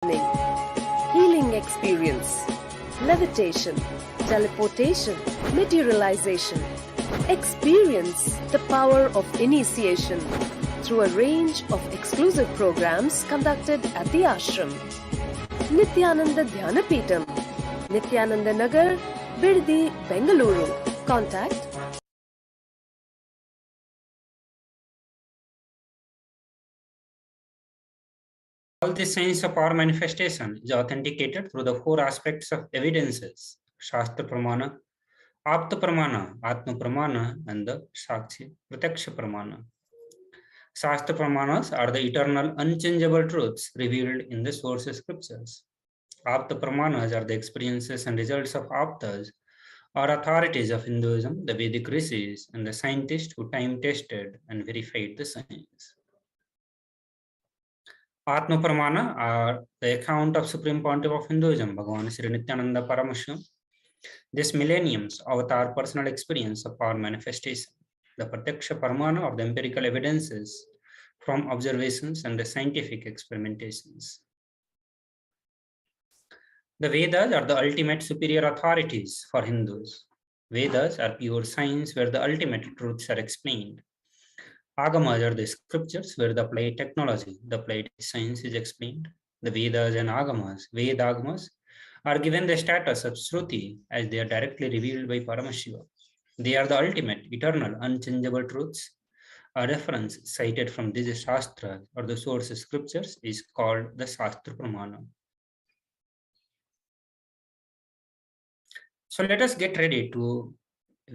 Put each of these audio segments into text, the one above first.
healing experience, levitation, teleportation, materialization. Experience the power of initiation through a range of exclusive programs conducted at the ashram. Nithyananda Dhyanapitham, Nithyananda Nagar, Birdi, Bengaluru. Contact all the science of our manifestation is authenticated through the four aspects of evidences: Shastra Pramana, Apta Pramana, Atma Pramana, and the Sakshi Prataksha Pramana. Shastra Pramanas are the eternal, unchangeable truths revealed in the source scriptures. Apta Pramanas are the experiences and results of Aptas, or authorities of Hinduism, the Vedic rishis, and the scientists who time-tested and verified the science. Atma Pramana are the account of Supreme Pontiff of Hinduism, Bhagavan Sri Nithyananda Paramashivam, this millennium's avatar personal experience of power manifestation. The Prataksha Pramana of the empirical evidences from observations and the scientific experimentations. The Vedas are the ultimate superior authorities for Hindus. Vedas are pure science where the ultimate truths are explained. Agamas are the scriptures where the applied technology, the applied science is explained. The Vedas and Agamas, Vedagamas, are given the status of Shruti as they are directly revealed by Paramashiva. They are the ultimate, eternal, unchangeable truths. A reference cited from these Shastras or the source scriptures is called the Shastra Pramana. So let us get ready to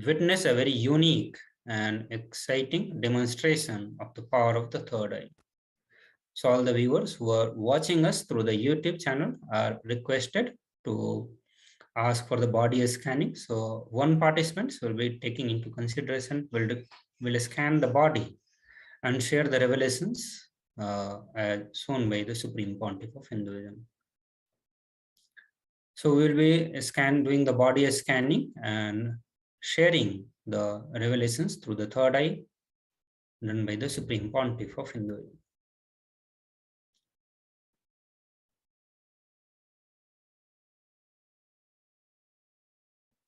witness a very unique and exciting demonstration of the power of the third eye. So all the viewers who are watching us through the YouTube channel are requested to ask for the body scanning. So one participant will be taking into consideration, will scan the body and share the revelations as shown by the Supreme Pontiff of Hinduism. So we will be doing the body scanning and sharing the revelations through the third eye done by the Supreme Pontiff of Hinduism.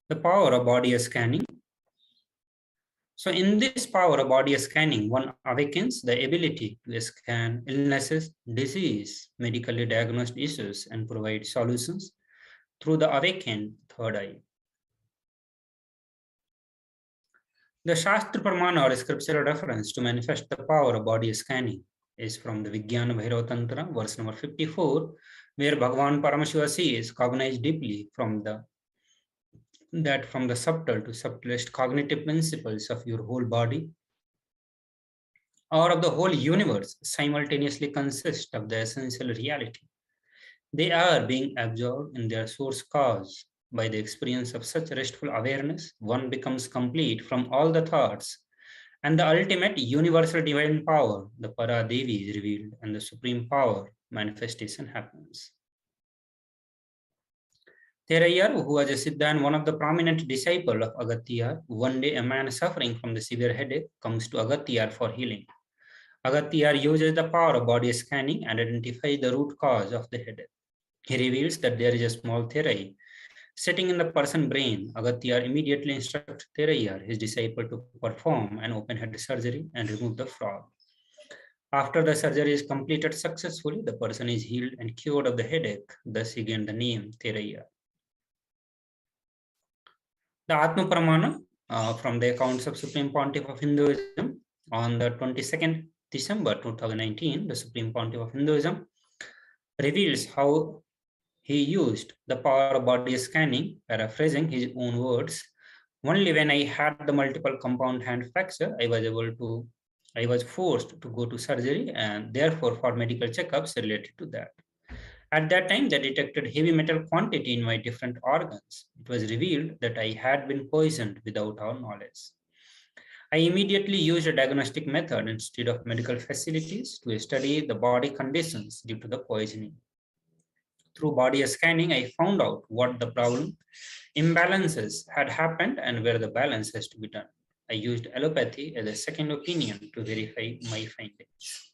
The power of body scanning. So in this power of body scanning, one awakens the ability to scan illnesses, disease, medically diagnosed issues, and provide solutions through the awakened third eye. The Shastra Pramana or scriptural reference to manifest the power of body scanning is from the Vijnana Bhairava Tantra, verse number 54, where Bhagavan Paramashiva says, cognize deeply from the subtle to subtlest cognitive principles of your whole body or of the whole universe simultaneously consist of the essential reality. They are being absorbed in their source cause. By the experience of such restful awareness, one becomes complete from all the thoughts, and the ultimate universal divine power, the Paradevi, is revealed, and the supreme power manifestation happens. Therayar, who was a Siddha and one of the prominent disciples of Agatyar, one day a man suffering from the severe headache comes to Agatyar for healing. Agatyar uses the power of body scanning and identifies the root cause of the headache. He reveals that there is a small therai sitting in the person's brain. Agatyar immediately instructs Therayar, his disciple, to perform an open head surgery and remove the frog. After the surgery is completed successfully, the person is healed and cured of the headache. Thus he gained the name Therayar. The Atma Pramana from the accounts of Supreme Pontiff of Hinduism on the 22nd December 2019, the Supreme Pontiff of Hinduism reveals how he used the power of body scanning, paraphrasing his own words. Only when I had the multiple compound hand fracture, I was forced to go to surgery and therefore for medical checkups related to that. At that time, they detected heavy metal quantity in my different organs. It was revealed that I had been poisoned without our knowledge. I immediately used a diagnostic method instead of medical facilities to study the body conditions due to the poisoning. Through body scanning, I found out what the problem imbalances had happened and where the balance has to be done. I used allopathy as a second opinion to verify my findings.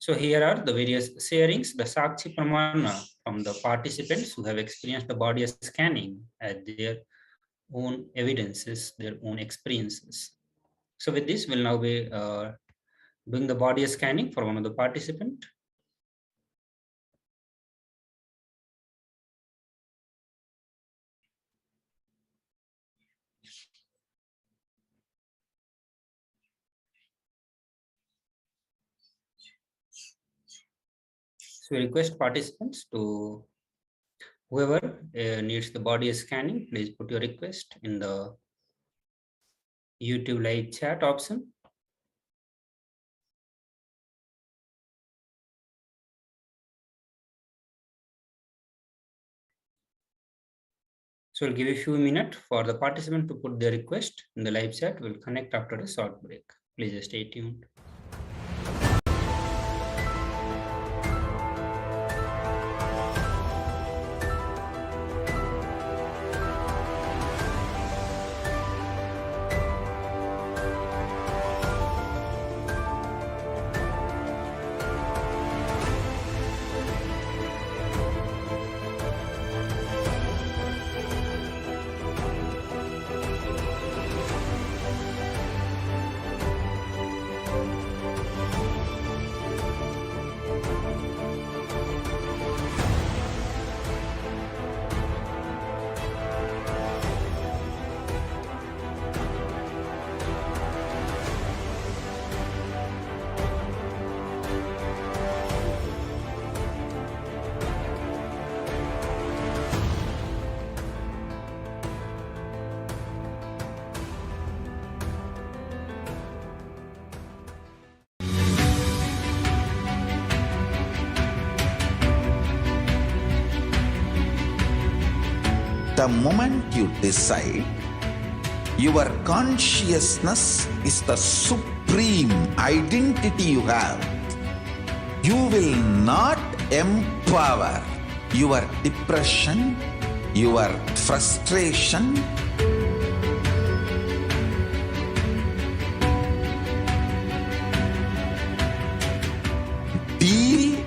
So here are the various sharings, the Sakshi Pramana from the participants who have experienced the body scanning at their own evidences, their own experiences. So with this, we'll now be doing the body scanning for one of the participants. So we request participants to, whoever needs the body scanning, please put your request in the YouTube live chat option. So we'll give a few minutes for the participant to put their request in the live chat. We'll connect after a short break. Please stay tuned. The moment you decide, your consciousness is the supreme identity you have. You will not empower your depression, your frustration, deal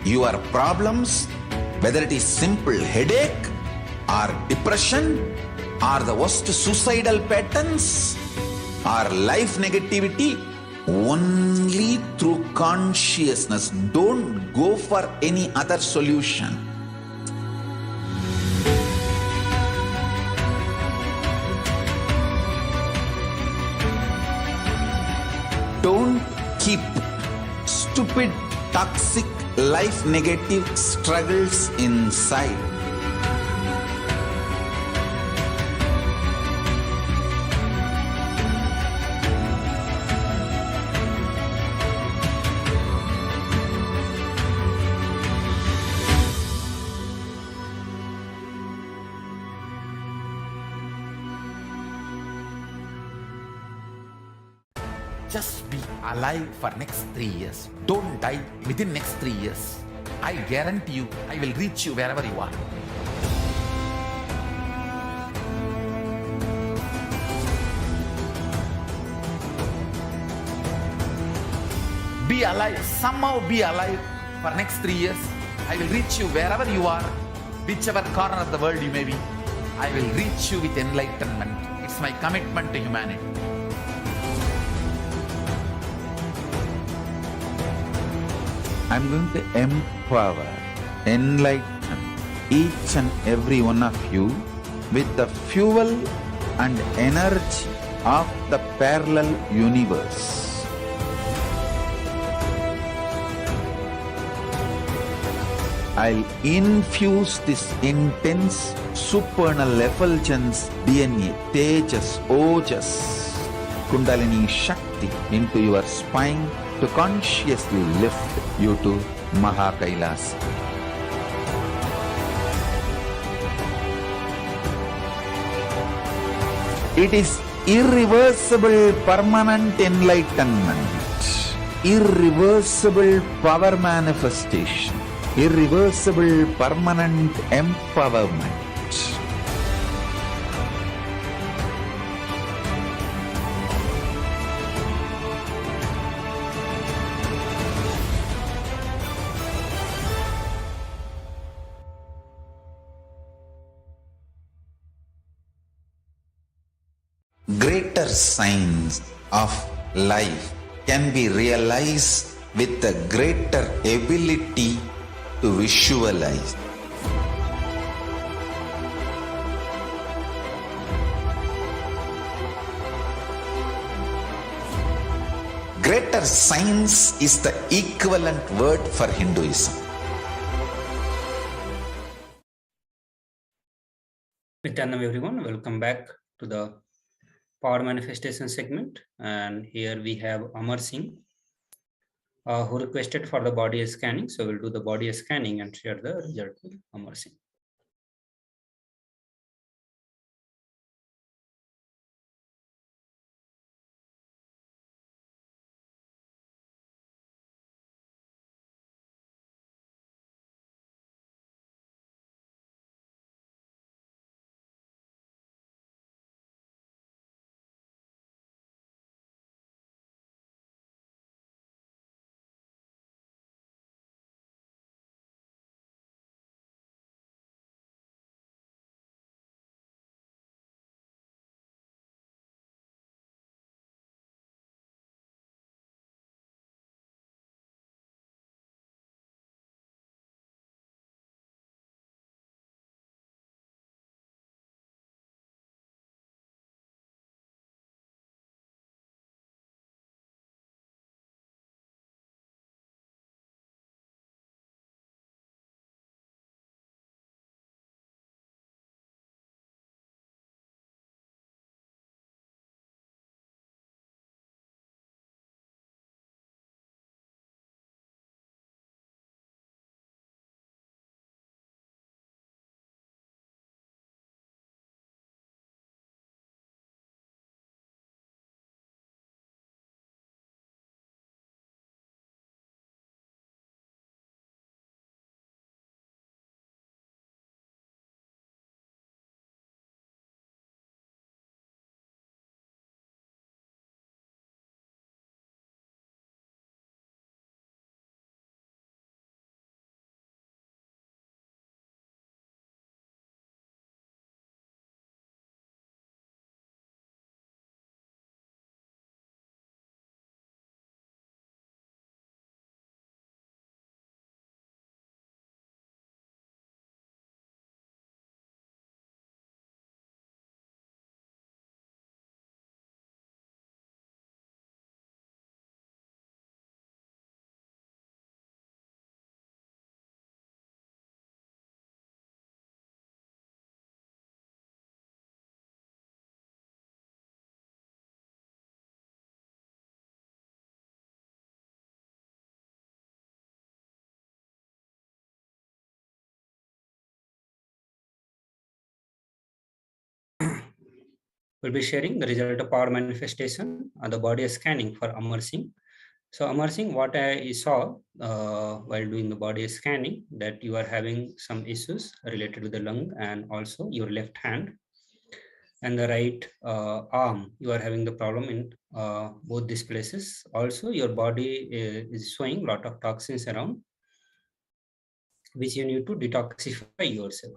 your problems, whether it is simple headache or depression or the worst suicidal patterns or life negativity, only through consciousness. Don't go for any other solution. Don't keep stupid, toxic, life negative struggles inside. Just be alive for next 3 years. Don't die within next 3 years. I guarantee you, I will reach you wherever you are. Be alive, somehow be alive for next 3 years. I will reach you wherever you are, whichever corner of the world you may be. I will reach you with enlightenment. It's my commitment to humanity. I'm going to empower, enlighten each and every one of you with the fuel and energy of the parallel universe. I'll infuse this intense supernal effulgence DNA, Tejas, Ojas, Kundalini Shakti into your spine to consciously lift you to Mahakailas. It is irreversible permanent enlightenment, irreversible power manifestation, irreversible permanent empowerment. greater signs of life can be realized with a greater ability to visualize. Greater science is the equivalent word for Hinduism. Nithyanam everyone, welcome back to the power manifestation segment, and here we have Amar Singh who requested for the body scanning. So we'll do the body scanning and share the result with Amar Singh. We'll be sharing the result of power manifestation and the body scanning for Amar Singh. So Amar Singh, what I saw while doing the body scanning, that you are having some issues related to the lung and also your left hand and the right arm. You are having the problem in both these places. Also, your body is showing a lot of toxins around, which you need to detoxify yourself.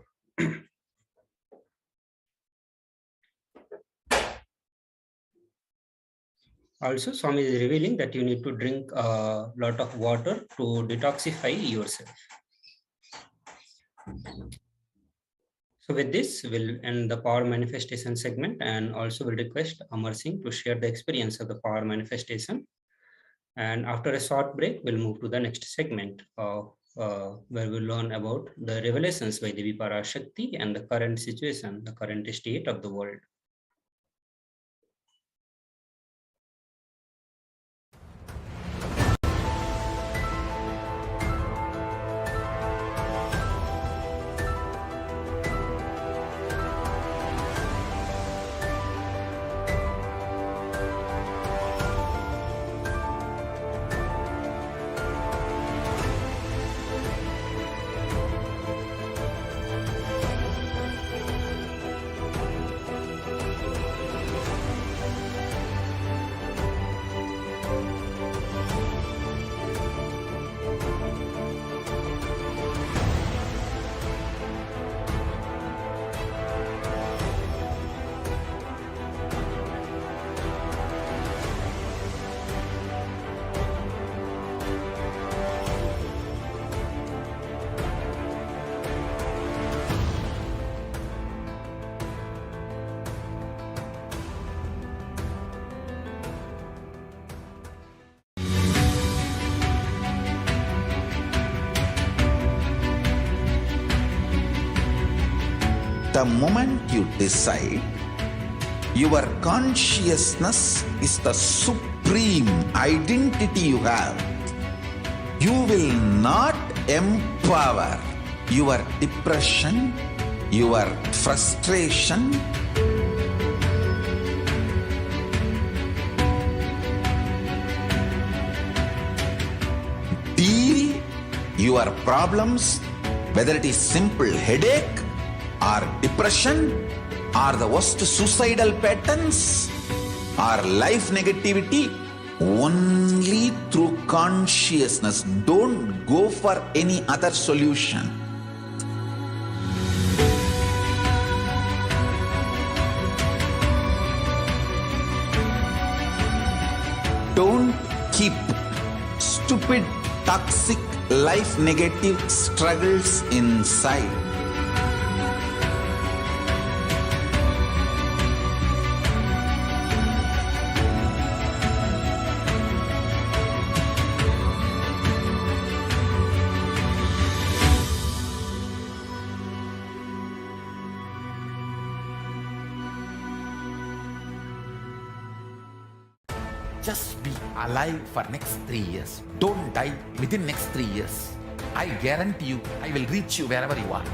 Also, Swami is revealing that you need to drink a lot of water to detoxify yourself. So with this, we'll end the power manifestation segment, and also will request Amar Singh to share the experience of the power manifestation. And after a short break, we'll move to the next segment of where we'll learn about the revelations by Devi Parashakti and the current situation, the current state of the world. The moment you decide, your consciousness is the supreme identity you have. You will not empower your depression, your frustration, deal your problems, whether it is simple headache or depression or the worst suicidal patterns or life negativity, only through consciousness. Don't go for any other solution. Don't keep stupid, toxic, life negative struggles inside. Just be alive for next 3 years. Don't die within next 3 years. I guarantee you, I will reach you wherever you are.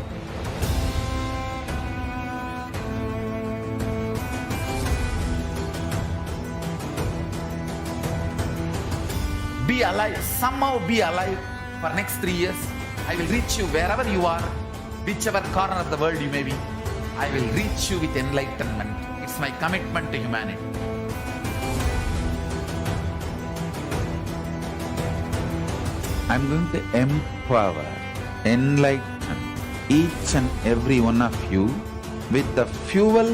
Be alive, somehow be alive for next 3 years. I will reach you wherever you are, whichever corner of the world you may be. I will reach you with enlightenment. It's my commitment to humanity. I'm going to empower, enlighten each and every one of you with the fuel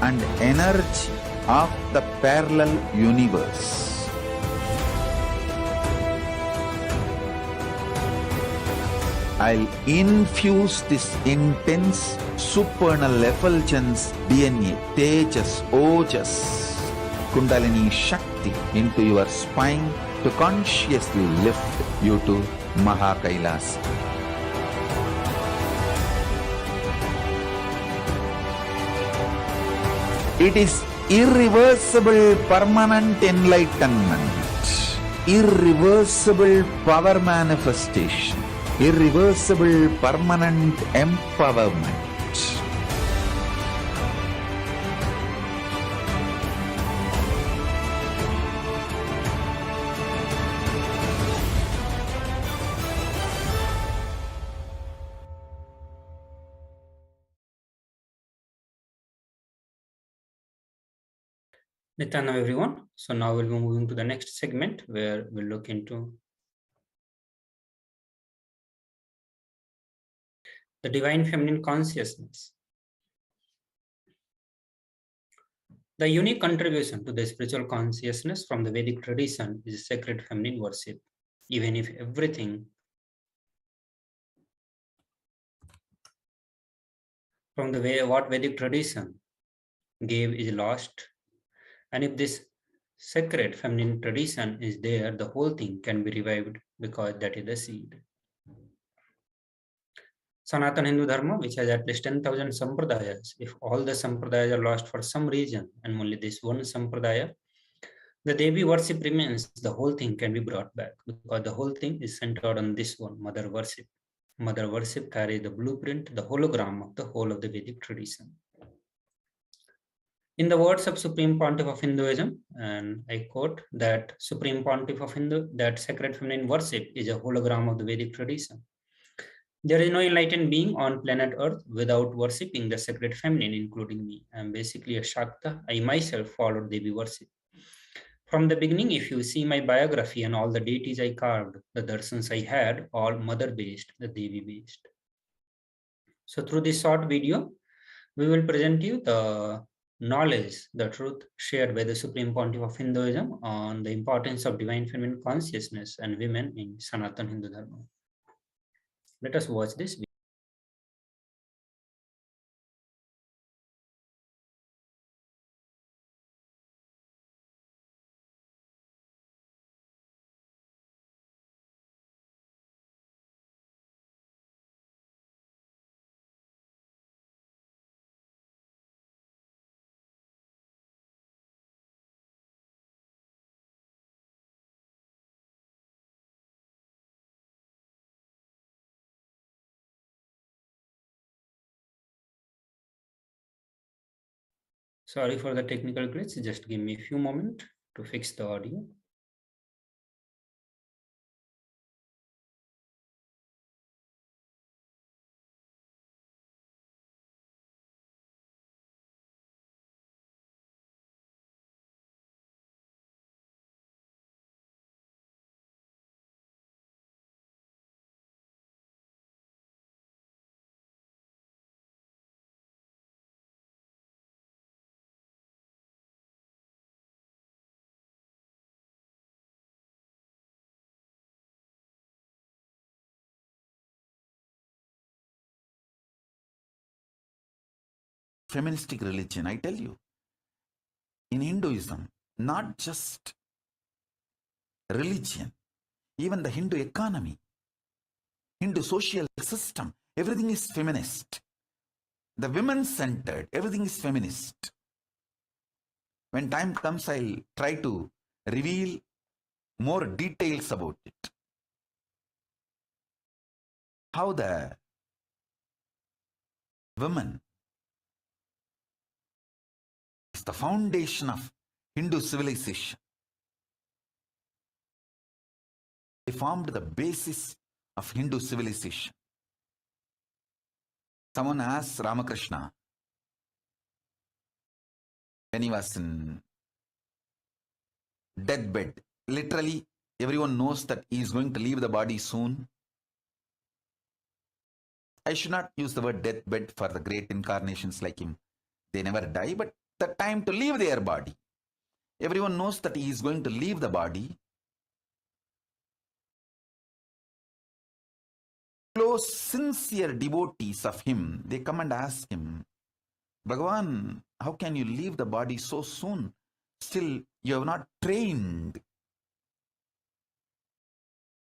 and energy of the parallel universe. I'll infuse this intense supernal effulgence DNA, Tejas, Ojas, Kundalini Shakti into your spine to consciously lift you to Mahakailas. It is irreversible permanent enlightenment, irreversible power manifestation, irreversible permanent empowerment. Nithyananda everyone. So now we'll be moving to the next segment where we'll look into the divine feminine consciousness. The unique contribution to the spiritual consciousness from the Vedic tradition is sacred feminine worship. Even if everything from the way what Vedic tradition gave is lost, and if this sacred feminine tradition is there, the whole thing can be revived because that is the seed. Sanatana Hindu Dharma, which has at least 10,000 sampradayas, if all the sampradayas are lost for some reason and only this one sampradaya, the Devi worship remains, the whole thing can be brought back because the whole thing is centered on this one, mother worship. Mother worship carries the blueprint, the hologram of the whole of the Vedic tradition. In the words of Supreme Pontiff of Hinduism, and I quote, that Supreme Pontiff of Hindu, that sacred feminine worship is a hologram of the Vedic tradition. There is no enlightened being on planet Earth without worshipping the sacred feminine, including me. I am basically a Shakta. I myself followed Devi worship. From the beginning, if you see my biography and all the deities I carved, the darshans I had, all mother-based, the Devi-based. So through this short video, we will present you the knowledge, the truth shared by the Supreme Pontiff of Hinduism on the importance of divine feminine consciousness and women in Sanatana Hindu Dharma. Let us watch this video. Sorry for the technical glitch. Just give me a few moments to fix the audio. Feministic religion, I tell you. In Hinduism, not just religion, even the Hindu economy, Hindu social system, everything is feminist. The women-centered, everything is feminist. When time comes, I'll try to reveal more details about it. How the woman is the foundation of Hindu civilization. They formed the basis of Hindu civilization. Someone asked Ramakrishna when he was in deathbed. Literally, everyone knows that he is going to leave the body soon. I should not use the word deathbed for the great incarnations like him. They never die, but the time to leave their body. Everyone knows that he is going to leave the body. Close, sincere devotees of him, they come and ask him, Bhagavan, how can you leave the body so soon? Still, you have not trained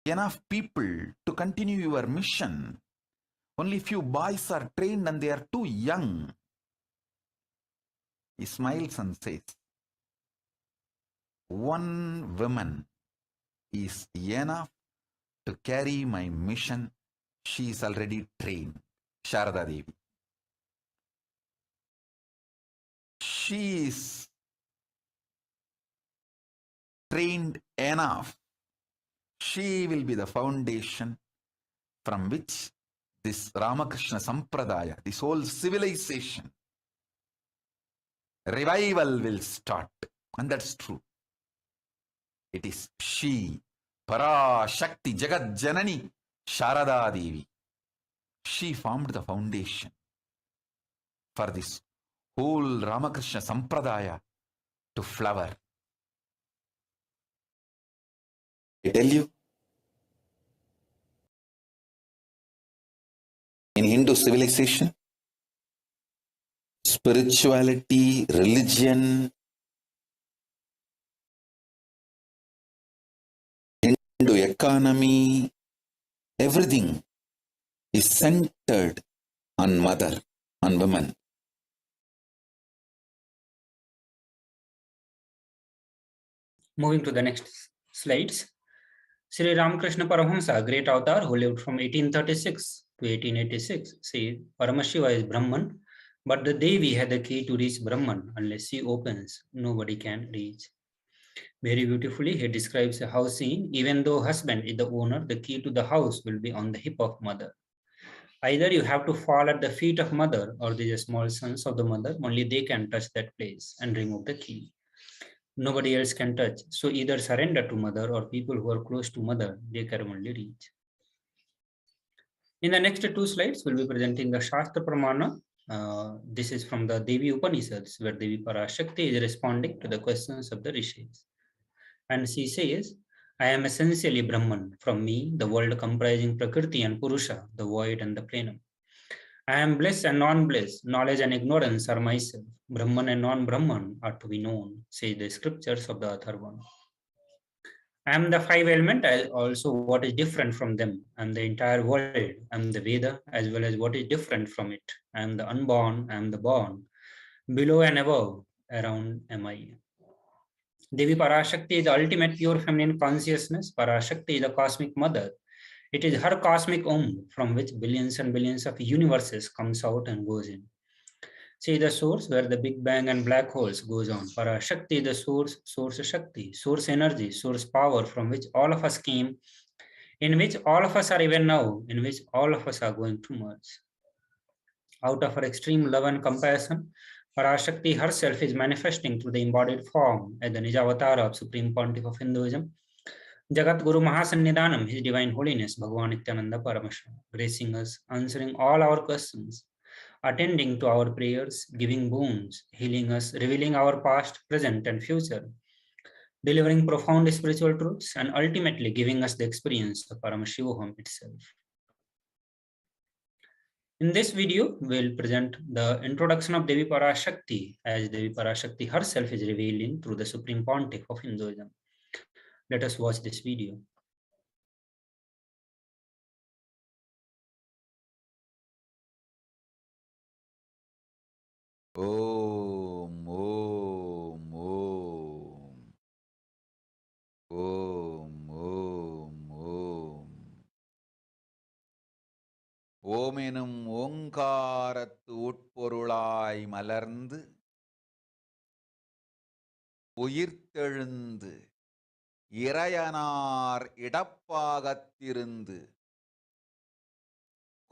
enough people to continue your mission. Only few boys are trained and they are too young. He smiles and says, one woman is enough to carry my mission. She is already trained. Sharada Devi. She is trained enough. She will be the foundation from which this Ramakrishna Sampradaya, this whole civilization, revival will start. And that's true. It is she, Parashakti, Jagat Janani, Sharada Devi. She formed the foundation for this whole Ramakrishna Sampradaya to flower. I tell you, in Hindu civilization, spirituality, religion, Hindu economy, everything is centered on mother, on women. Moving to the next slides. Sri Ramakrishna Paramahamsa, great avatar who lived from 1836 to 1886, says Paramashiva is Brahman, but the Devi had the key to reach Brahman. Unless she opens, nobody can reach. Very beautifully, he describes a house scene. Even though husband is the owner, the key to the house will be on the hip of mother. Either you have to fall at the feet of mother, or the small sons of the mother, only they can touch that place and remove the key. Nobody else can touch. So either surrender to mother, or people who are close to mother, they can only reach. In the next two slides, we'll be presenting the Shastra Pramana. This is from the Devi Upanishads, where Devi Parashakti is responding to the questions of the Rishis. And she says, I am essentially Brahman. From me, the world comprising Prakriti and Purusha, the void and the plenum. I am bliss and non-bliss. Knowledge and ignorance are myself. Brahman and non-Brahman are to be known, say the scriptures of the Atharvana. I am the five elements, also what is different from them. I am the entire world. I am the Veda, as well as what is different from it. I am the unborn, I am the born. Below and above, around am I. Devi Parashakti is the ultimate pure feminine consciousness. Parashakti is the cosmic mother. It is her cosmic from which billions and billions of universes comes out and goes in. See the source where the Big Bang and black holes goes on. Parashakti, the source, source Shakti, source energy, source power from which all of us came, in which all of us are even now, in which all of us are going to merge. Out of her extreme love and compassion, Parashakti herself is manifesting through the embodied form as the Nijavatara of Supreme Pontiff of Hinduism, Jagat Guru Mahasannidhanam, His Divine Holiness, Bhagavan Nithyananda Paramashivam, gracing us, answering all our questions, attending to our prayers, giving boons, healing us, revealing our past, present, and future, delivering profound spiritual truths, and ultimately giving us the experience of Paramashivoham itself. In this video, we'll present the introduction of Devi Parashakti, as Devi Parashakti herself is revealing through the Supreme Pontiff of Hinduism. Let us watch this video. Om, Om, Om. Om, Om, Om. ஓமெனும் ஓங்காரத்து உட்பொருளாய் மலர்ந்து உயிர்த்தெழுந்து இறையனார் இடப்பாகத்திருந்து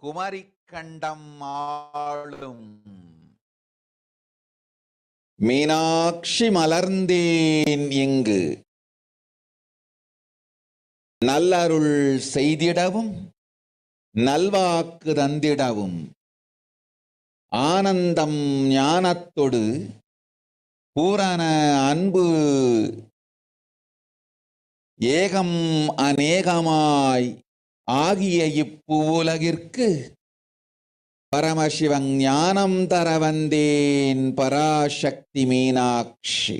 குமரிக்கண்டம் ஆளும் மீனாட்சி மலர்ந்தேன் இங்கு நல்லருள் செய்திடவும் நல்வாக்கு தந்திடவும் ஆனந்தம் ஞானத்தொடு பூரண அன்பு ஏகம் அநேகமாய் ஆகிய இப்புலகிற்கு பரமசிவன் ஞானம் தர வந்தேன் பராசக்தி மீனாட்சி.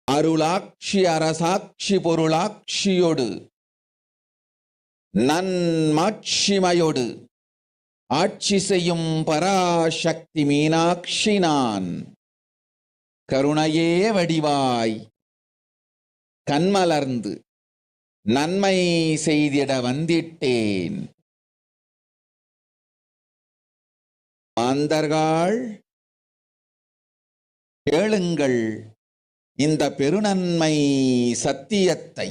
அருளாட்சி அரசாட்சி பொருளாட்சியோடு நன்மாட்சிமையோடு ஆட்சி செய்யும் பராசக்தி மீனாட்சி நான். கருணையே வடிவாய் கண்மலர்ந்து நன்மை செய்திட வந்திட்டேன். மாந்தர்கள் கேளுங்கள் இந்த பெருநன்மை சத்தியத்தை,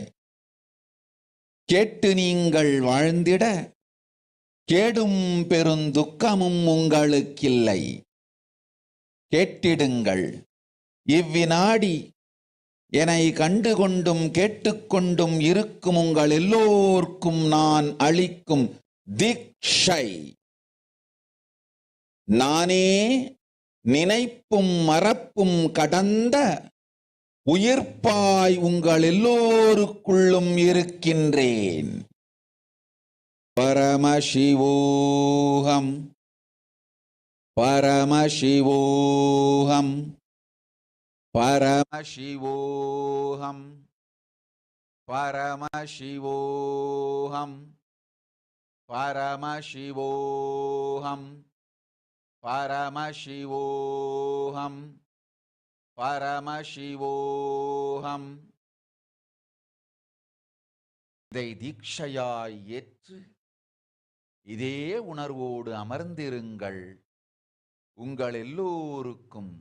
கேட்டு நீங்கள் வாழ்ந்திட கேடும் பெருந்துக்கமும் உங்களுக்கில்லை. கேட்டிடுங்கள் இவ்வினாடி என்னை கண்டுகொண்டும் கேட்டுக்கொண்டும் இருக்கும் உங்கள் எல்லோர்க்கும் நான் அளிக்கும் தீட்சை. நானே நினைப்பும் மறப்பும் கடந்த உயிர்ப்பாய் உங்கள் எல்லோருக்குள்ளும் இருக்கின்றேன். பரமசிவோஹம் பரமசிவோஹம் பரமசிவோஹம் பரமசிவோஹம் பரமசிவோஹம் பரமசிவோஹம் பரமசிவோஹம். இதை தீட்சையாய் ஏற்று இதே உணர்வோடு அமர்ந்திருங்கள். உங்கள் எல்லோருக்கும்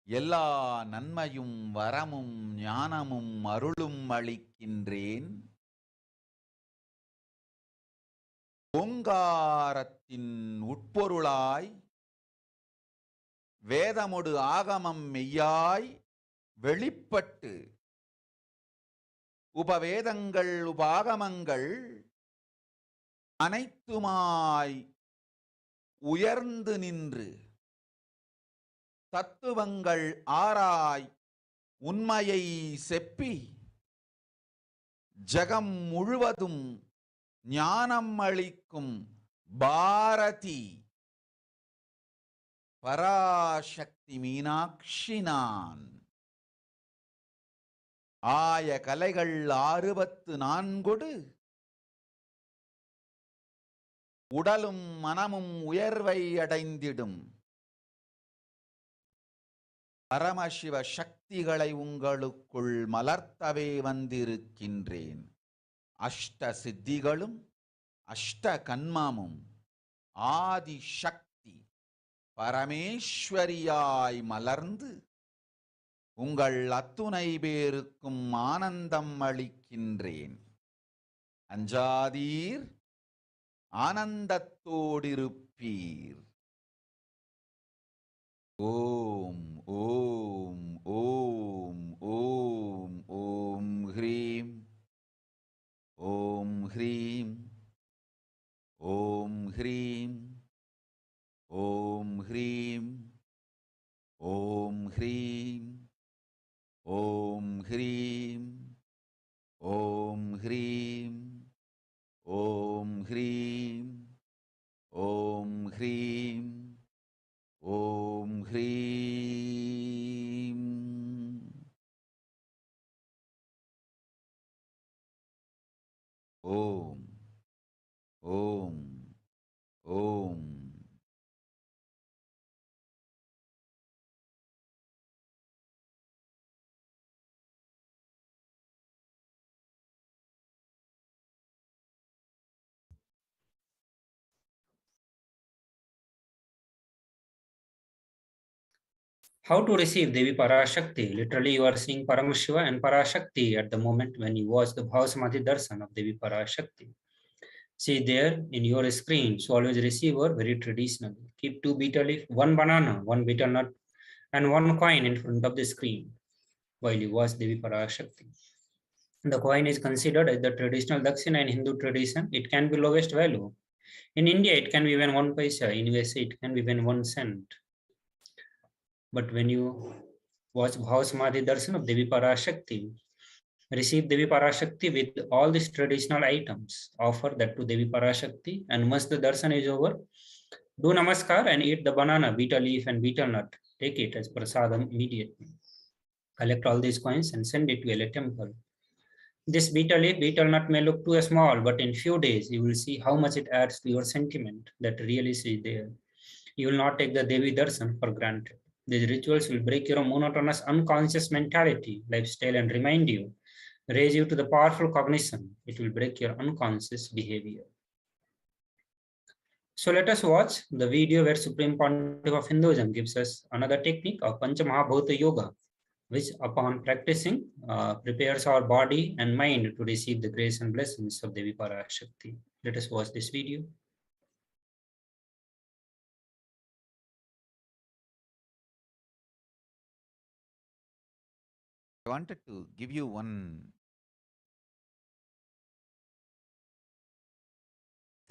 எல்லா நன்மையும் வரமும் ஞானமும் அருளும் அளிக்கின்றேன். ஓங்காரத்தின் உட்பொருளாய் வேதமொடு ஆகமம் மெய்யாய் வெளிப்பட்டு உபவேதங்கள் உபாகமங்கள் அனைத்துமாய் உயர்ந்து நின்று தத்துவங்கள் ஆராய் உண்மையை செப்பி ஜகம் முழுவதும் ஞானம் அளிக்கும் பாரதி பராசக்தி மீனாட்சி நான். ஆய கலைகள் 64 உடலும் மனமும் உயர்வை அடைந்திடும் பரமசிவ சக்திகளை உங்களுக்குள் மலர்த்தவே வந்திருக்கின்றேன். அஷ்ட சித்திகளும் அஷ்ட கன்மமும் ஆதி சக்தி பரமேஸ்வரியாய் மலர்ந்து உங்கள் அத்துணை பேருக்கும் ஆனந்தம் அளிக்கின்றேன். அஞ்சாதீர், ஆனந்தத்தோடிருப்பீர். ஓம் ஓம் ஓம் ஓம் ஓம் ஹ்ரீம் ஓம் ஹ்ரீம் ஓம் ஹ்ரீம் ஓம் ஹ்ரீம் ஓம் ஹ்ரீம் ஓம் ஹ்ரீம் ஓம் ஹ்ரீம் ஓம் ஹ்ரீம் ஓம் ஹ்ரீம் ஓம் ஹ்ரீம். ஓம் ஓம் ஓம். How to receive Devi Parashakti? Literally, you are seeing Paramashiva and Parashakti at the moment when you watch the Bhavasamadhi Darshan of Devi Parashakti. See there in your screen, so always receive her very traditional. Keep 2 betel leaf, 1 banana, 1 betel nut, and 1 coin in front of the screen while you watch Devi Parashakti. The coin is considered as the traditional Dakshina in Hindu tradition. It can be lowest value. In India, it can be even 1 paisa. In USA, it can be even 1 cent. But when you watch Bhavasamadhi Darshan of Devi Parashakti, receive Devi Parashakti with all these traditional items, offer that to Devi Parashakti, and once the darshan is over, do namaskar and eat the banana, betel leaf and betel nut. Take it as prasadam immediately. Collect all these coins and send it to a temple. This betel leaf, betel nut may look too small, but in few days you will see how much it adds to your sentiment that really is there. You will not take the Devi darshan for granted. These rituals will break your monotonous unconscious mentality, lifestyle, and remind you, raise you to the powerful cognition. It will break your unconscious behavior. So let us watch the video where Supreme Pontiff of Hinduism gives us another technique of Panchamahabhuta Yoga, which upon practicing prepares our body and mind to receive the grace and blessings of Devi Parashakti. Let us watch this video. I wanted to give you one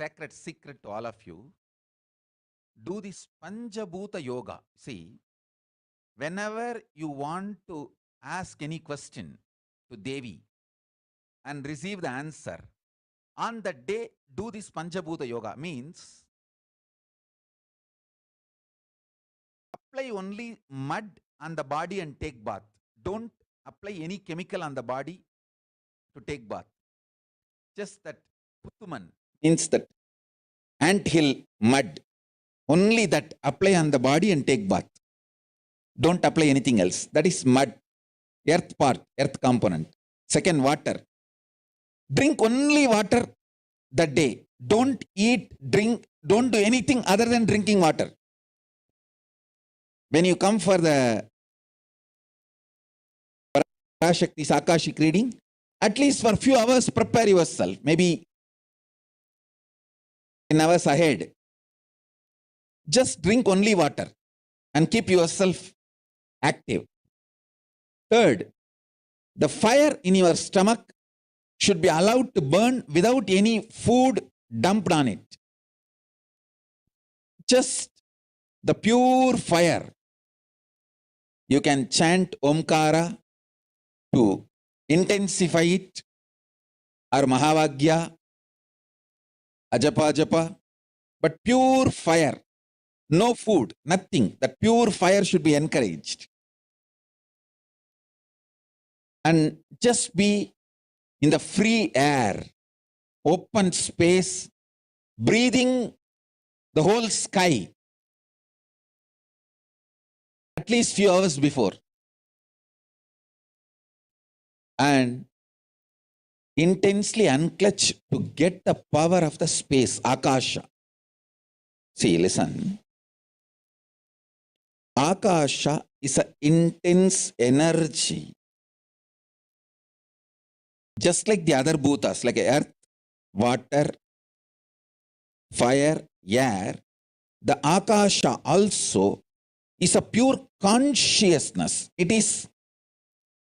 sacred secret to all of you. Do this Panchabhuta Yoga. See, whenever you want to ask any question to Devi and receive the answer, on that day, do this Panchabhuta Yoga. Means, apply only mud on the body and take bath. Don't apply any chemical on the body to take bath. Just that Puttuman means that anthill mud. Only that apply on the body and take bath. Don't apply anything else. That is mud, earth part, earth component. Second, water. Drink only water that day. Don't eat, drink, don't do anything other than drinking water. When you come for the Parashakti's Akashic reading, at least for a few hours, prepare yourself. Maybe 10 hours ahead. Just drink only water and keep yourself active. Third, the fire in your stomach should be allowed to burn without any food dumped on it. Just the pure fire. You can chant Omkara to intensify it, or Mahavagya, Ajapa Japa, but pure fire. No food, nothing. That pure fire should be encouraged. And just be in the free air, open space, breathing the whole sky. At least few hours before. And intensely unclutch to get the power of the space, Akasha. See, listen. Akasha is an intense energy. Just like the other bhutas, like earth, water, fire, air, the Akasha also is a pure consciousness. It is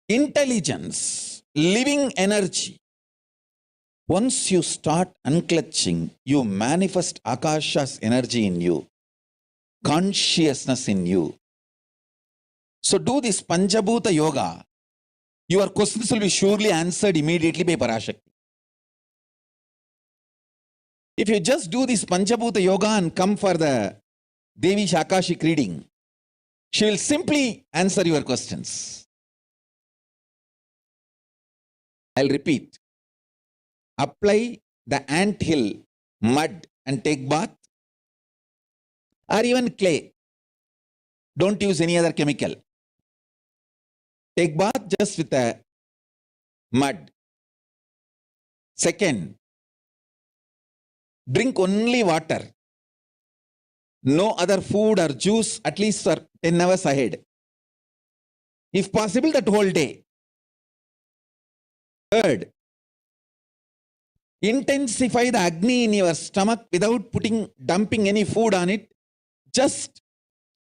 intelligence, living energy. Once you start unclutching, you manifest Akasha's energy in you, consciousness in you. So do this Panchabhuta Yoga. Your questions will be surely answered immediately by Parashakti. If you just do this Panchabhuta Yoga and come for the Devi's Akashic reading, she will simply answer your questions. I'll repeat. Apply the anthill mud and take bath, or even clay. Don't use any other chemical. Take bath just with the mud. Second, drink only water. No other food or juice at least for 10 hours ahead. If possible, that whole day. Third, intensify the Agni in your stomach without dumping any food on it. Just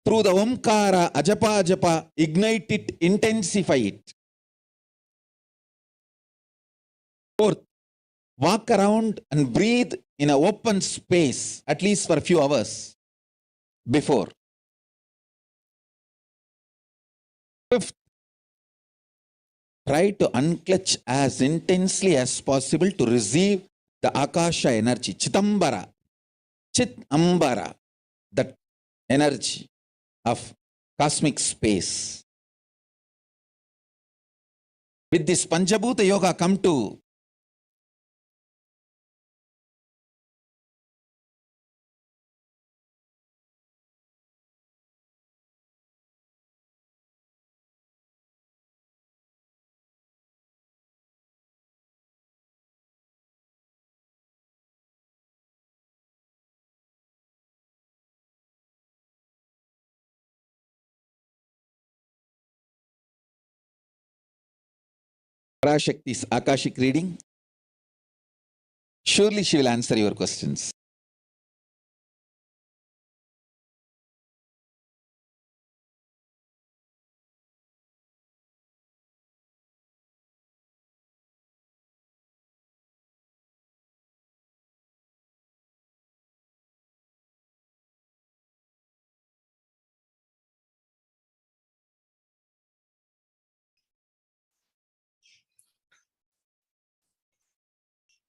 through the Omkara, Ajapa, ignite it, intensify it. Fourth, walk around and breathe in an open space at least for a few hours before. Fifth, try to unclutch as intensely as possible to receive the Akasha energy, Chitambara, that energy of cosmic space. With this Panchabhuta Yoga, come to Parashakti's Akashic reading. Surely she will answer your questions.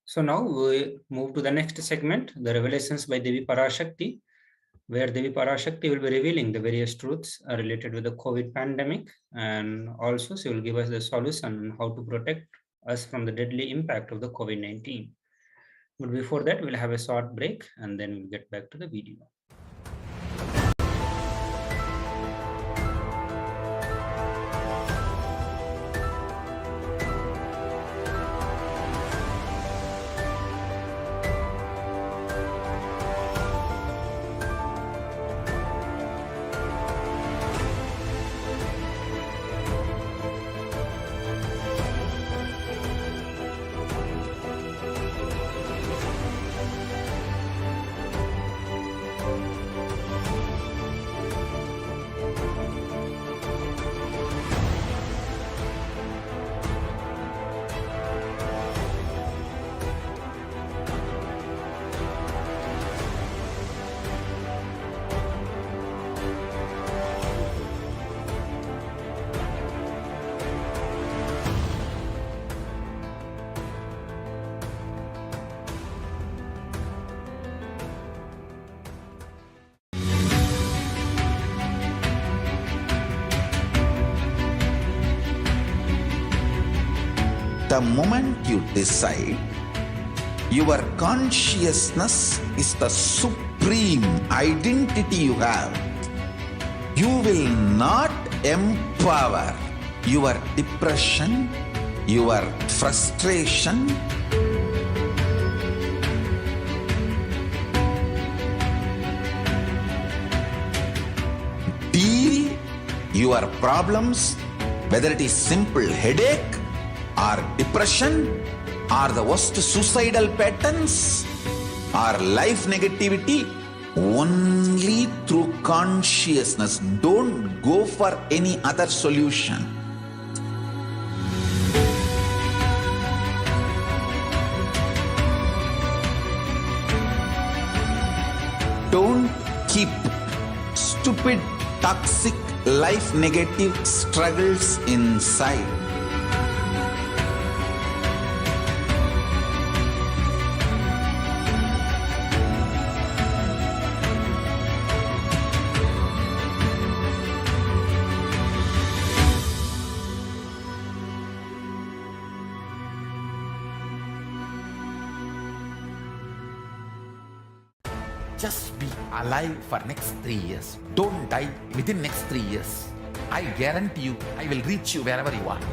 So now we move to the next segment, the revelations by Devi Parashakti, where Devi Parashakti will be revealing the various truths related with the COVID pandemic, and also she will give us the solution on how to protect us from the deadly impact of the COVID-19. But before that, we'll have a short break and then we'll get back to the video. The moment you decide, your consciousness is the supreme identity you have. You will not empower your depression, your frustration, your problems, whether it is simple headache or depression or the worst suicidal patterns or life negativity, only through consciousness. Don't go for any other solution. Don't keep stupid, toxic, life negative struggles inside. Just be alive for next 3 years. Don't die within next 3 years. I guarantee you, I will reach you wherever you are.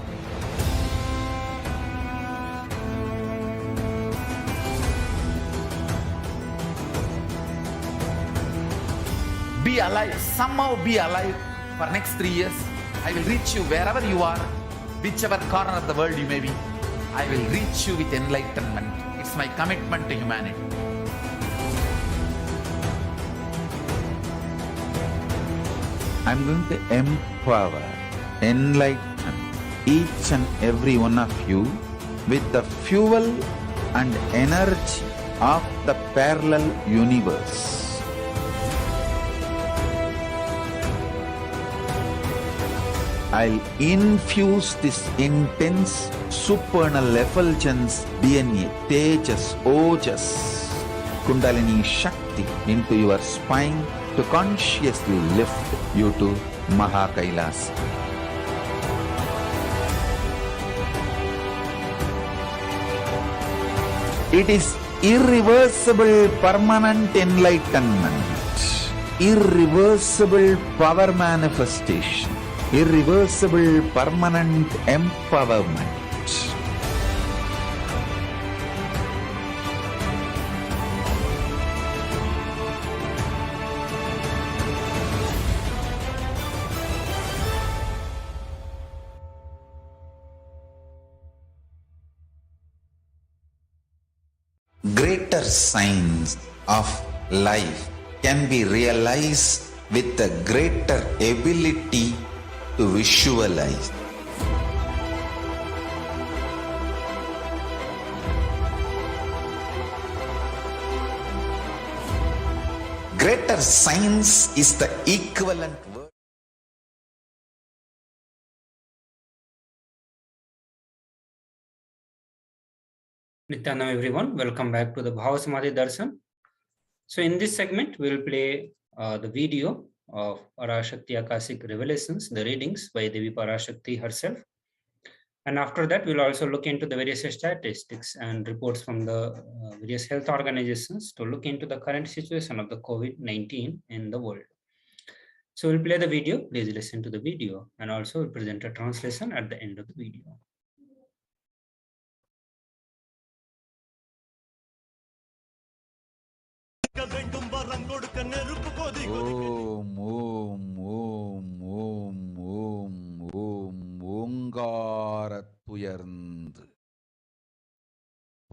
Be alive, somehow be alive for next 3 years. I will reach you wherever you are, whichever corner of the world you may be. I will reach you with enlightenment. It's my commitment to humanity. I'm going to empower, enlighten each and every one of you with the fuel and energy of the parallel universe. I'll infuse this intense supernal effulgence DNA, Tejas, Ojas, Kundalini Shakti into your spine to consciously lift you to Mahakailas. It is irreversible permanent enlightenment, irreversible power manifestation, irreversible permanent empowerment. Greater signs of life can be realized with a greater ability to visualize. Greater science is the equivalent word. Nityanam everyone, welcome back to the Bhava Samadhi Darshan. So in this segment, we will play the video of Parashakti Akashic revelations, the readings by Devi Parashakti herself. And after that, we'll also look into the various statistics and reports from the various health organizations to look into the current situation of the COVID-19 in the world. So we'll play the video, please listen to the video, and also we'll present a translation at the end of the video. ஓம் ஓம் ஓம் ஓம் ஓம் ஓம் ஓங்காரத்துயர்ந்து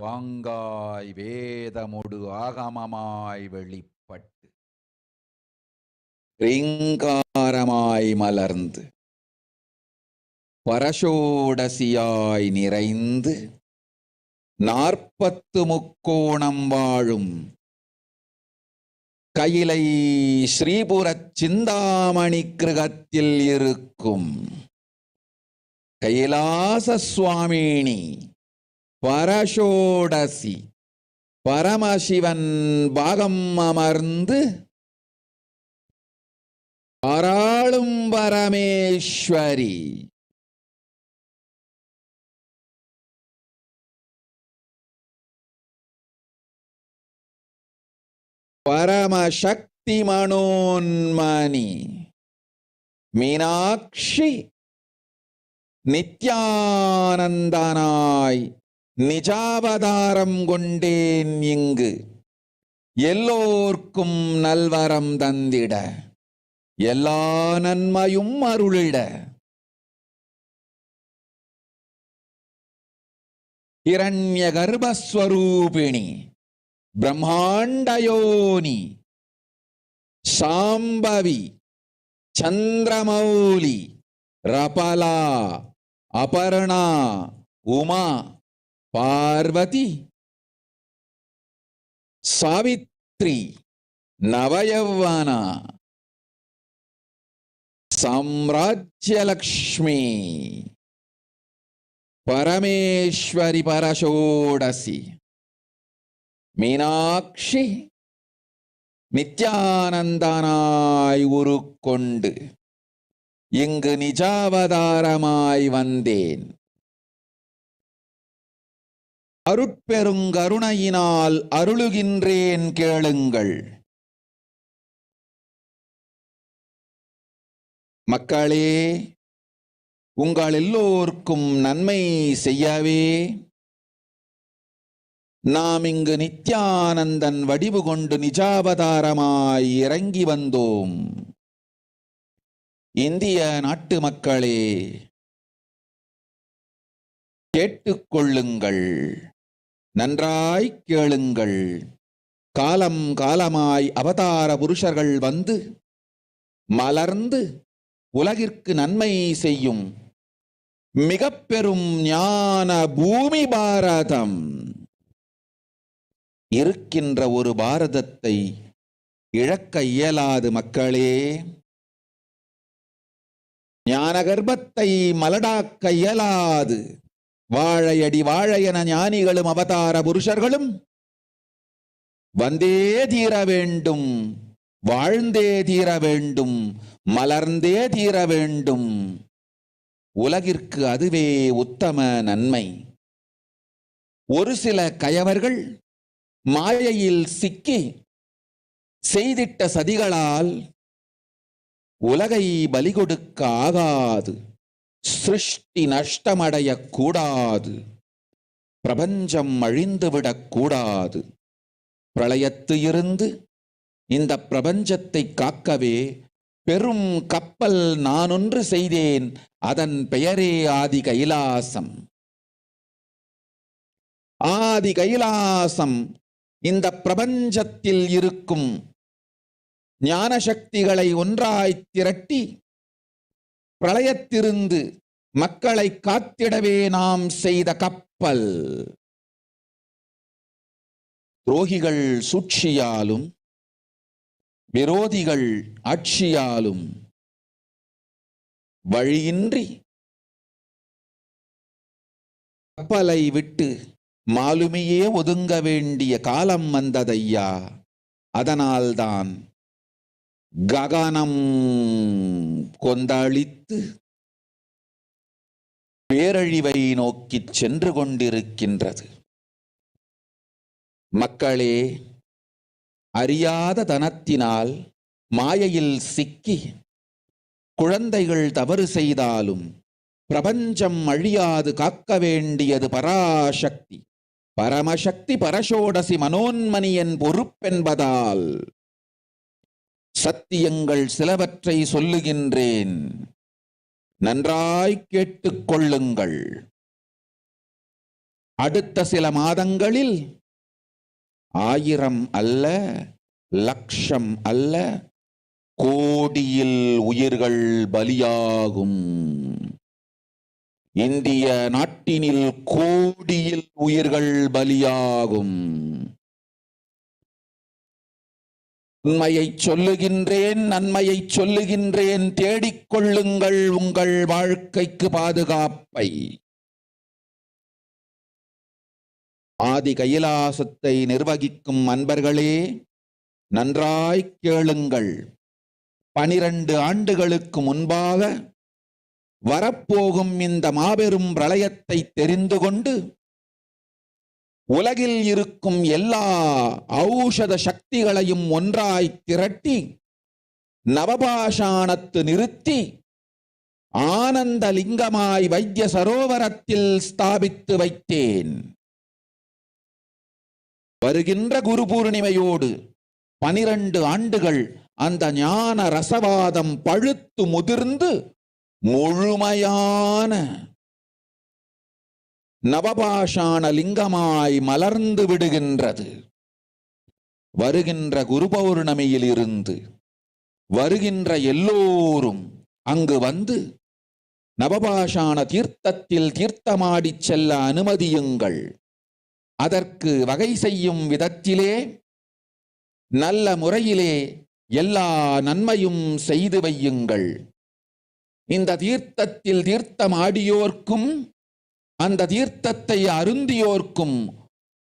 பாங்காய் வேதமொடு ஆகமமாய் வெளிப்பட்டு ரீங்காரமாய் மலர்ந்து பரஷோடசியாய் நிறைந்து 40 முக்கோணம் வாழும் கையிலை ஸ்ரீபுரச் சிந்தாமணி கிருகத்தில் இருக்கும் கைலாச சுவாமினி பரஷோடசி பரமசிவன் பாகம் அமர்ந்து ஆராளும் Parameswari Paramasakti Manonmani Meenakshi Nithyanandanai நிஜாவதாரம் கொண்டேன் இங்கு எல்லோர்க்கும் நல்வரம் தந்திட எல்லா நன்மையும் அருளிட ஹிரண்ய கர்ப்பஸ்வரூபிணி பிரம்மாண்டயோனி சாம்பவி சந்திரமௌலி ரபலா அபர்ணா உமா பார்வதி சாவித்ரி நவயவனா சாம்ராஜ்யலக்ஷ்மி பரமேஸ்வரி பரஷோடசி மீனாட்சி நித்யானந்தனாய் உருக்கொண்டு இங்கு நிஜாவதாரமாய் வந்தேன். அருட்பெருங்கருணையினால் அருளுகின்றேன் கேளுங்கள். மக்களே, உங்கள் எல்லோருக்கும் நன்மை செய்யவே நாம் இங்கு நித்யானந்தன் வடிவு கொண்டு நிஜாவதாரமாய் இறங்கி வந்தோம். இந்திய நாட்டு மக்களே, கேட்டுக்கொள்ளுங்கள், நன்றாய் கேளுங்கள். காலம் காலமாய் அவதார புருஷர்கள் வந்து மலர்ந்து உலகிற்கு நன்மை செய்யும் மிக பெரும் ஞான பூமி பாரதம். இருக்கின்ற ஒரு பாரதத்தை இழக்க இயலாது மக்களே. ஞான கர்ப்பத்தை மலடாக்க இயலாது. வாழையடி வாழையென ஞானிகளும் அவதார புருஷர்களும் வந்தே தீர வேண்டும், வாழ்ந்தே தீர வேண்டும், மலர்ந்தே தீர வேண்டும். உலகிற்கு அதுவே உத்தம நன்மை. ஒரு சில கயவர்கள் மாயையில் சிக்கி செய்திட்ட சதிகளால் உலகை பலி கொடுக்க ஆகாது. சிருஷ்டி நஷ்டமடைய கூடாது. பிரபஞ்சம் அழிந்துவிடக் கூடாது. பிரளயத்து இருந்து இந்த பிரபஞ்சத்தை காக்கவே பெரும் கப்பல் நானொன்று செய்தேன். அதன் பெயரே ஆதி கைலாசம். ஆதி கைலாசம் இந்த பிரபஞ்சத்தில் இருக்கும் ஞான சக்திகளை ஒன்றாய் திரட்டி பிரளயத்திலிருந்து மக்களை காத்திடவே நாம் செய்த கப்பல். துரோகிகள் சூழ்ச்சியாலும் விரோதிகள் ஆட்சியாலும் வழியின்றி கப்பலை விட்டு மாலுமியே ஒதுங்க வேண்டிய காலம் வந்ததையா. அதனால்தான் ககனம் கொந்தளித்து பேரழிவை நோக்கி சென்று கொண்டிருக்கின்றது. மக்களே, அறியாத தனத்தினால் மாயையில் சிக்கி குழந்தைகள் தவறு செய்தாலும் பிரபஞ்சம் அழியாது காக்க வேண்டியது பராசக்தி, பரமசக்தி, பரஷோடசி மனோன்மணியின் பொறுப்பென்பதால் சத்தியங்கள் சிலவற்றை சொல்லுகின்றேன். நன்றாய் கேட்டுக்கொள்ளுங்கள். அடுத்த சில மாதங்களில் 1000 அல்ல, லட்சம் அல்ல, கோடியில் உயிர்கள் பலியாகும். இந்திய நாட்டினில் கோடியில் உயிர்கள் பலியாகும். உண்மையை சொல்லுகின்றேன், நன்மையை சொல்லுகின்றேன். தேடிக்கொள்ளுங்கள் உங்கள் வாழ்க்கைக்கு பாதுகாப்பை. ஆதி கைலாசத்தை நிர்வகிக்கும் அன்பர்களே, நன்றாய் கேளுங்கள். 12 ஆண்டுகளுக்கு முன்பாக வரப்போகும் இந்த மாபெரும் பிரளயத்தை தெரிந்து கொண்டு உலகில் இருக்கும் எல்லா ஔஷத சக்திகளையும் ஒன்றாய் திரட்டி நவபாஷாணத்து நிறுத்தி ஆனந்த லிங்கமாய் வைத்திய சரோவரத்தில் ஸ்தாபித்து வைத்தேன். வருகின்ற குரு பூர்ணிமையோடு 12 ஆண்டுகள் அந்த ஞான ரசவாதம் பழுத்து முதிர்ந்து முழுமையான நவபாஷாண லிங்கமாய் மலர்ந்து விடுகின்றது. வருகின்ற குரு பௌர்ணமியில் இருந்து வருகின்ற எல்லோரும் அங்கு வந்து நவபாஷாண தீர்த்தத்தில் தீர்த்தமாடிச் செல்ல அனுமதியுங்கள். அதற்கு வகை செய்யும் விதத்திலே நல்ல முறையிலே எல்லா நன்மையும் செய்து வையுங்கள். இந்த தீர்த்தத்தில் தீர்த்தமாடியோர்க்கும் அந்த தீர்த்தத்தை அருந்தியோர்க்கும்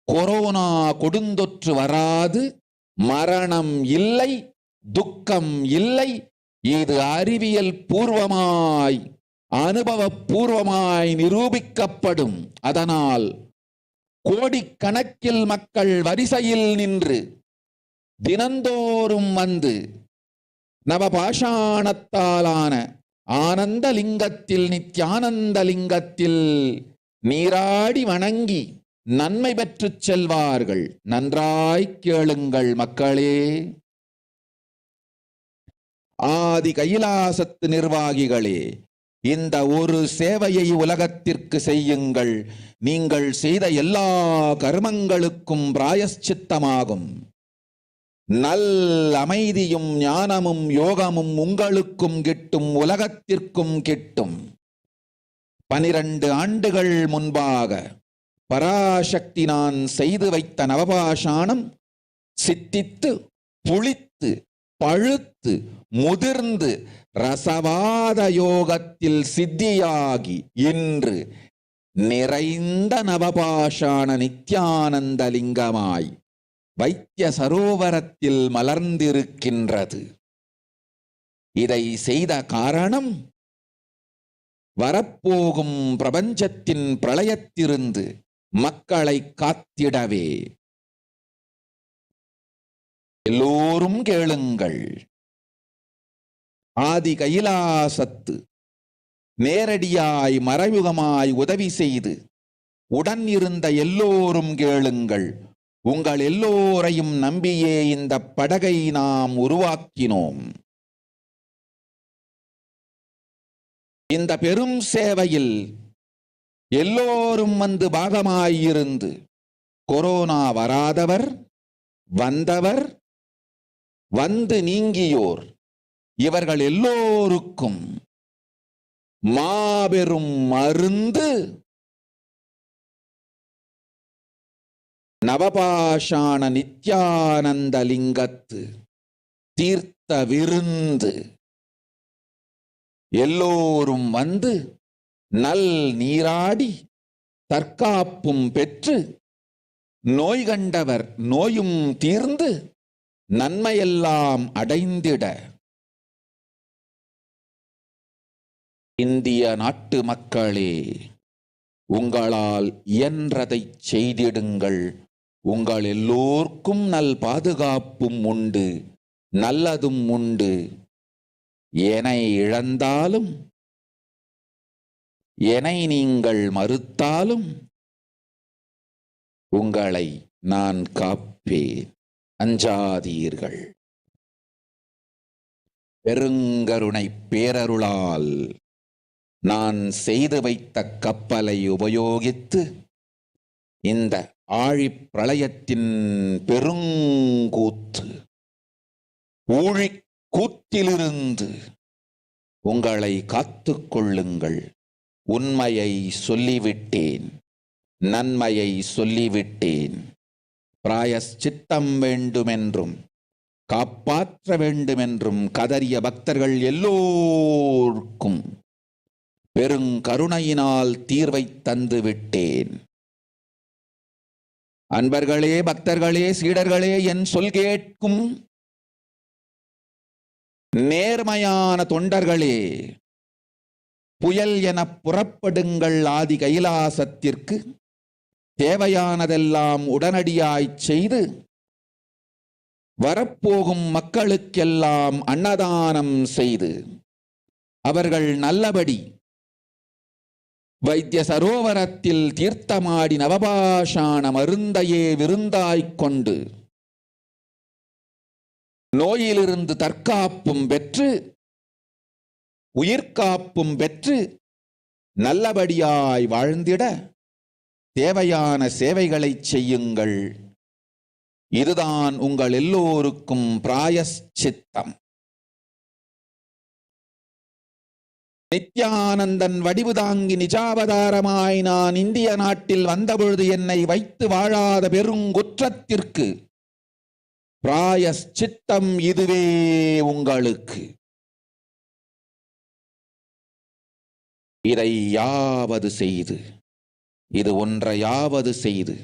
கொரோனா கொடுந்தொற்று வராது, மரணம் இல்லை, துக்கம் இல்லை. இது அறிவியல் பூர்வமாய் அனுபவபூர்வமாய் நிரூபிக்கப்படும். அதனால் கோடிக்கணக்கில் மக்கள் வரிசையில் நின்று தினந்தோறும் வந்து நவபாஷாணத்தாலான ஆனந்த லிங்கத்தில் நித்யானந்த லிங்கத்தில் நீராடி வணங்கி நன்மை பெற்றுச் செல்வார்கள். நன்றாய் கேளுங்கள் மக்களே. ஆதி கைலாசத்து நிர்வாகிகளே, இந்த ஒரு சேவையை உலகத்திற்கு செய்யுங்கள். நீங்கள் செய்த எல்லா கர்மங்களுக்கும் பிராயஷ்சித்தமாகும். நல் அமைதியும் ஞானமும் யோகமும் உங்களுக்கும் கிட்டும், உலகத்திற்கும் கிட்டும். 12 ஆண்டுகள் முன்பாக பராசக்தி நான் செய்து வைத்த நவபாஷாணம் சித்தித்து புளித்து பழுத்து முதிர்ந்து ரசவாத யோகத்தில் சித்தியாகி இன்று நிறைந்த நவபாஷாண நித்யானந்த லிங்கமாய் வைத்திய சரோவரத்தில் மலர்ந்திருக்கின்றது. இதை செய்த காரணம் வரப்போகும் பிரபஞ்சத்தின் பிரளயத்திலிருந்து மக்களை காத்திடவே. எல்லோரும் கேளுங்கள். ஆதி கைலாசத்து நேரடியாய் மறைமுகமாய் உதவி செய்து உடன் இருந்த எல்லோரும் கேளுங்கள். உங்கள் எல்லோரையும் நம்பியே இந்த படகை நாம் உருவாக்கினோம். இந்த பெரும் சேவையில் எல்லோரும் வந்து பாகமாயிருந்து கொரோனா வராதவர், வந்தவர், வந்து நீங்கியோர் இவர்கள் எல்லோருக்கும் மாபெரும் மருந்து நவபாஷாண நித்யானந்த லிங்கத்து தீர்த்த விருந்து. எல்லோரும் வந்து நல் நீராடி தற்காப்பும் பெற்று நோய் கண்டவர் நோயும் தீர்ந்து நன்மையெல்லாம் அடைந்திட இந்திய நாட்டு மக்களே, உங்களால் இயன்றதை செய்திடுங்கள். உங்கள் எல்லோர்க்கும் நல் பாதுகாப்பும் உண்டு, நல்லதும் உண்டு. என்னை இழந்தாலும் என்னை நீங்கள் மறுத்தாலும் உங்களை நான் காப்பேன். அஞ்சாதீர்கள். பெருங்கருணை பேரருளால் நான் செய்து வைத்த கப்பலை உபயோகித்து இந்த ஆழிப் பிரளயத்தின் பெருங்கூத்து ஊழிக் கூத்திலிருந்து உங்களை காத்துக் கொள்ளுங்கள். உண்மையை சொல்லிவிட்டேன், நன்மையை சொல்லிவிட்டேன். பிராயஷ்சித்தம் வேண்டுமென்றும் காப்பாற்ற வேண்டுமென்றும் கதறிய பக்தர்கள் எல்லோருக்கும் பெருங்கருணையினால் தீர்வை தந்து விட்டேன். அன்பர்களே, பக்தர்களே, சீடர்களே, என் சொல் கேட்கும் நேர்மையான தொண்டர்களே, புயல் என புறப்படுங்கள். ஆதி கைலாசத்திற்கு தேவையானதெல்லாம் உடனடியாய்ச் செய்து வரப்போகும் மக்களுக்கெல்லாம் அன்னதானம் செய்து அவர்கள் நல்லபடி வைத்திய சரோவரத்தில் தீர்த்தமாடி நவபாஷாண மருந்தையே விருந்தாய்க் கொண்டு நோயிலிருந்து தற்காப்பும் பெற்று உயிர்காப்பும் பெற்று நல்லபடியாய் வாழ்ந்திட தேவையான சேவைகளை செய்யுங்கள். இதுதான் உங்கள் எல்லோருக்கும் பிராயஷ்சித்தம். நித்யானந்தன் வடிவு தாங்கி நிஜாவதாரமாய் நான் இந்திய நாட்டில் வந்தபொழுது என்னை வைத்து வாழாத பெருங்குற்றத்திற்கு பிராயஷ்சித்தம் இதுவே உங்களுக்கு. இதை யாவது செய்து, இது ஒன்றையாவது செய்து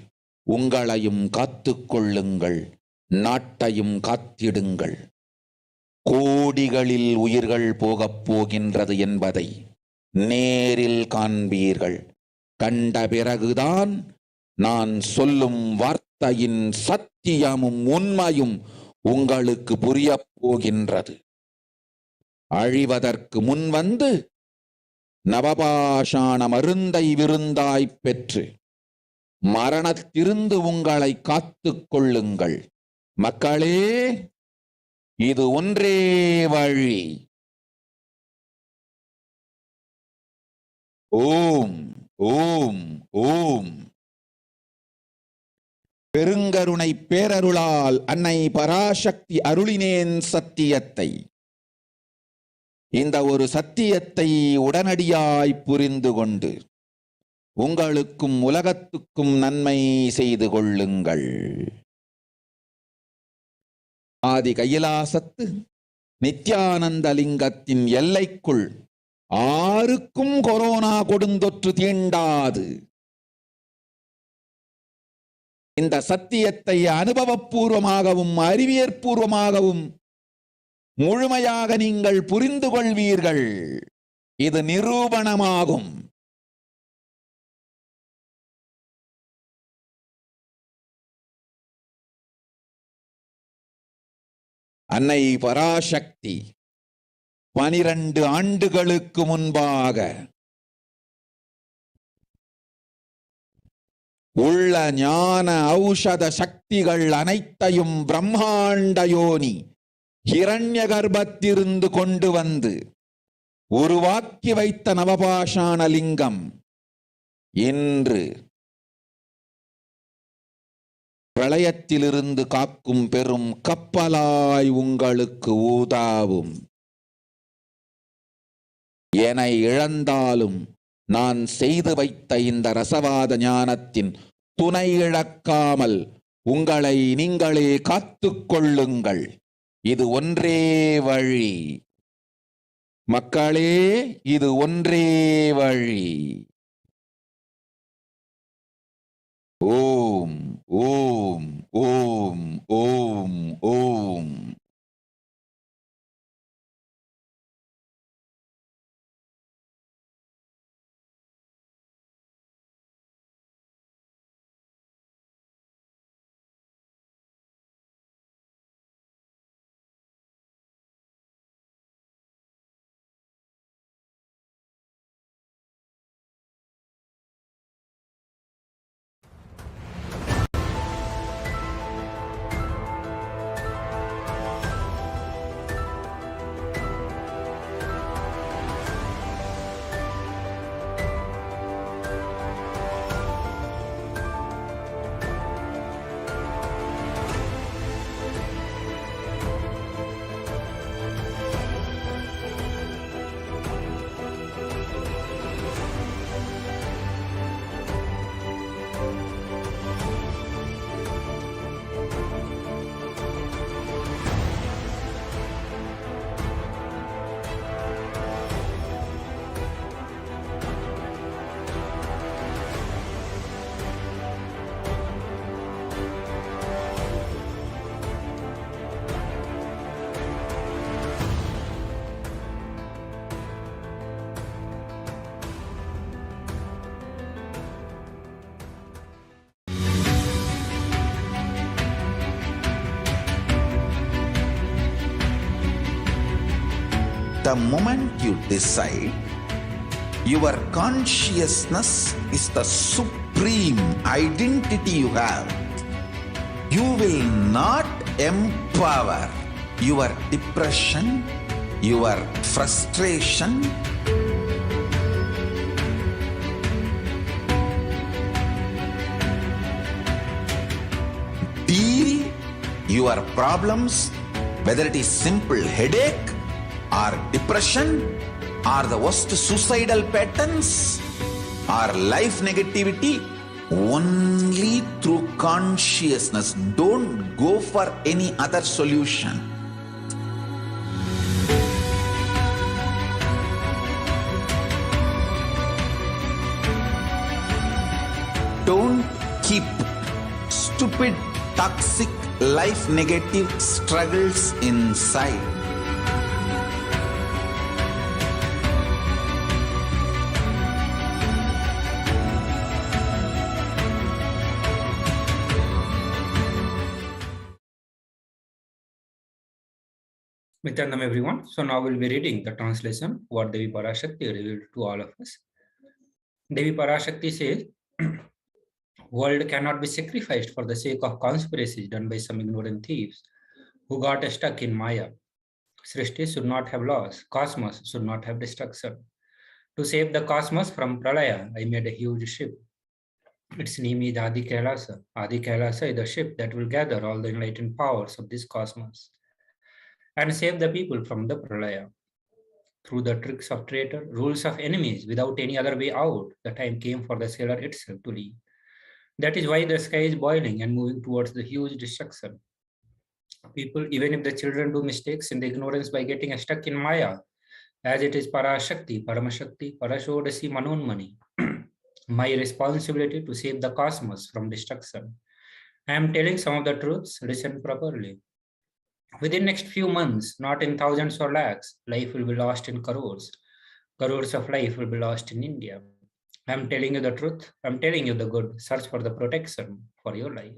உங்களையும் காத்துக்கொள்ளுங்கள், நாட்டையும் காத்திடுங்கள். கோடிகளில் உயிர்கள் போகப் போகின்றது என்பதை நேரில் காண்பீர்கள். கண்ட பிறகுதான் நான் சொல்லும் வார்த்தையின் சத்தியமும் உண்மையும் உங்களுக்கு புரியப் போகின்றது. அழிவதற்கு முன் வந்து நவபாஷாண மருந்தை விருந்தாய்ப் பெற்று மரணத்திலிருந்து உங்களை காத்துக் கொள்ளுங்கள். மக்களே, இது ஒன்றே வழி. ஓம் ஓம் ஓம். பெருங்கருணை பேரருளால் அன்னை பராசக்தி அருளினேன் சத்தியத்தை. இந்த ஒரு சத்தியத்தை உடனடியாய் புரிந்து கொண்டு உங்களுக்கும் உலகத்துக்கும் நன்மை செய்து கொள்ளுங்கள். ஆதி கைலாசத்து நித்யானந்த லிங்கத்தின் எல்லைக்குள் ஆருக்கும் கொரோனா கொடுந்தொற்று தீண்டாது. இந்த சத்தியத்தை அனுபவபூர்வமாகவும் அறிவியற்பூர்வமாகவும் முழுமையாக நீங்கள் புரிந்து கொள்வீர்கள். இது நிரூபணமாகும். அன்னை பராசக்தி 12 ஆண்டுகளுக்கு முன்பாக உள்ள ஞான ஔஷத சக்திகள் அனைத்தையும் பிரம்மாண்ட யோனி ஹிரண்ய கர்ப்பத்திலிருந்து கொண்டு வந்து உருவாக்கி வைத்த நவபாஷாண லிங்கம் இன்று பிரளயத்திலிருந்து காக்கும் பெரும் கப்பலாய் உங்களுக்கு ஊதாவும். என இழந்தாலும் நான் செய்து வைத்த இந்த ரசவாத ஞானத்தின் துணை இழக்காமல் உங்களை நீங்களே காத்துக் கொள்ளுங்கள். இது ஒன்றே வழி. மக்களே, இது ஒன்றே வழி. ஓம் ஓம் ஓம் ஓம் ஓம். The moment you decide, your consciousness is the supreme identity you have. You will not empower your depression, your frustration, deal your problems, whether it is simple headache or depression or the worst suicidal patterns or life negativity, only through consciousness. Don't go for any other solution. Don't keep stupid, toxic, life negative struggles inside. Nithyanandam everyone. So now we'll be reading the translation what Devi Parashakti revealed to all of us. Devi Parashakti says, world cannot be sacrificed for the sake of conspiracies done by some ignorant thieves who got stuck in Maya. Srishti should not have loss. Cosmos should not have destruction. To save the cosmos from Pralaya, I made a huge ship. Its name is Adi Kailasa. Adi Kailasa is the ship that will gather all the enlightened powers of this cosmos and save the people from the Pralaya. Through the tricks of traitor, rules of enemies, without any other way out, the time came for the sailor itself to leave. That is why the sky is boiling and moving towards the huge destruction. People, even if the children do mistakes in the ignorance by getting stuck in Maya, as it is Parashakti, Paramashakti, Parashodasi Manonmani, my responsibility to save the cosmos from destruction. I am telling some of the truths, listen properly. Within next few months, not in thousands or lakhs, life will be lost in crores. Crores of life will be lost in India. I am telling you the truth. I am telling you the good. Search for the protection for your life.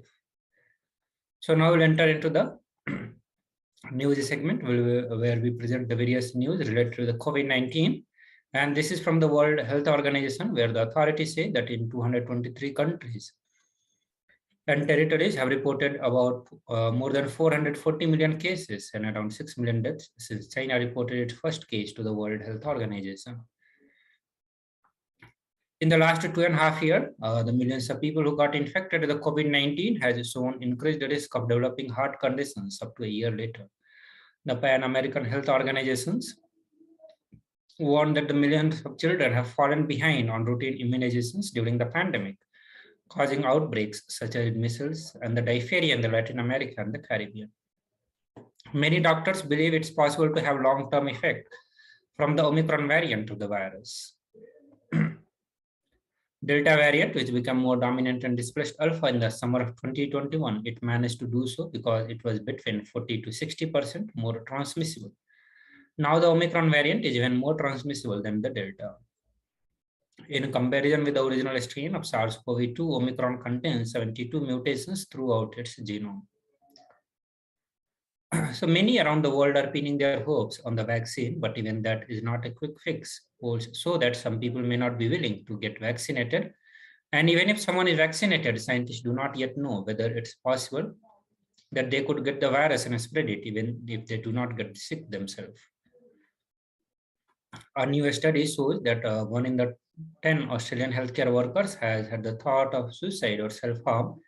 So now we'll enter into the news segment where we present the various news related to the COVID-19. And this is from the World Health Organization, where the authorities say that in 223 countries and territories have reported about more than 440 million cases and around 6 million deaths since China reported its first case to the World Health Organization. In the last 2.5 years, the millions of people who got infected with the COVID-19 has shown increased risk of developing heart conditions up to a year later. The Pan-American Health Organizations warned that the millions of children have fallen behind on routine immunizations during the pandemic, causing outbreaks such as measles and the diphtheria in the Latin America and the Caribbean. Many doctors believe it's possible to have long-term effect from the Omicron variant of the virus. Delta variant, which became more dominant and displaced Alpha in the summer of 2021, it managed to do so because it was between 40 to 60% more transmissible. Now the Omicron variant is even more transmissible than the Delta. In comparison with the original strain of SARS-CoV-2, Omicron contains 72 mutations throughout its genome. So many around the world are pinning their hopes on the vaccine, but even that is not a quick fix. So that some people may not be willing to get vaccinated. And even if someone is vaccinated, scientists do not yet know whether it's possible that they could get the virus and spread it, even if they do not get sick themselves. A new study shows that 1 in the 10 Australian healthcare workers has had the thought of suicide or self-harm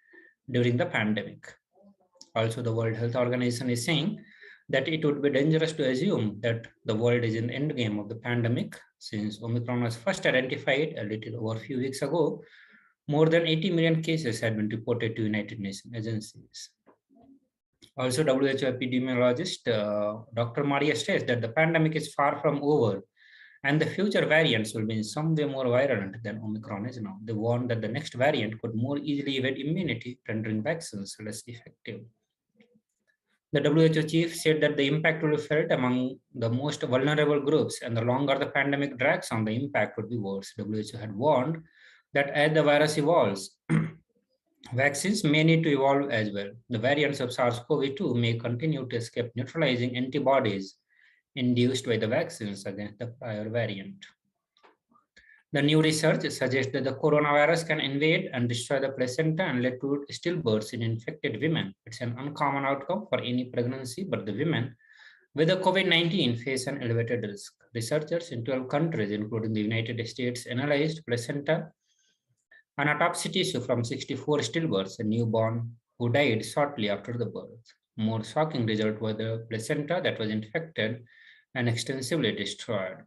during the pandemic. Also, the World Health Organization is saying that it would be dangerous to assume that the world is in the end game of the pandemic. Since Omicron was first identified a little over a few weeks ago, more than 80 million cases had been reported to United Nations agencies. Also, WHO epidemiologist Dr. Maria states that the pandemic is far from over and the future variants will be in some way more virulent than Omicron is now. They warn that the next variant could more easily evade immunity, rendering vaccines less effective. The WHO chief said that the impact will be felt among the most vulnerable groups, and the longer the pandemic drags on, the impact would be worse. WHO had warned that as the virus evolves, vaccines may need to evolve as well. The variants of SARS-CoV-2 may continue to escape neutralizing antibodies induced by the vaccines against the prior variant. The new research suggests that the coronavirus can invade and destroy the placenta and lead to stillbirths in infected women. It's an uncommon outcome for any pregnancy, but the women with the COVID-19 face an elevated risk. Researchers in 12 countries, including the United States, analyzed placenta and autopsy tissue from 64 stillbirths, a newborn who died shortly after the birth. More shocking result were the placenta that was infected and extensively destroyed.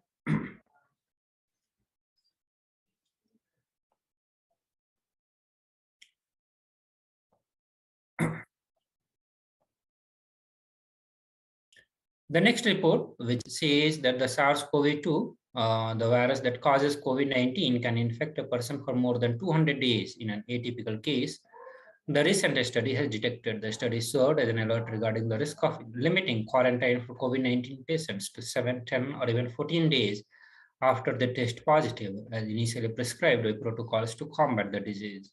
The next report, which says that the SARS-CoV-2, the virus that causes COVID-19, can infect a person for more than 200 days in an atypical case. The recent study has detected. The study served as an alert regarding the risk of limiting quarantine for COVID-19 patients to 7, 10, or even 14 days after they test positive, as initially prescribed by protocols to combat the disease.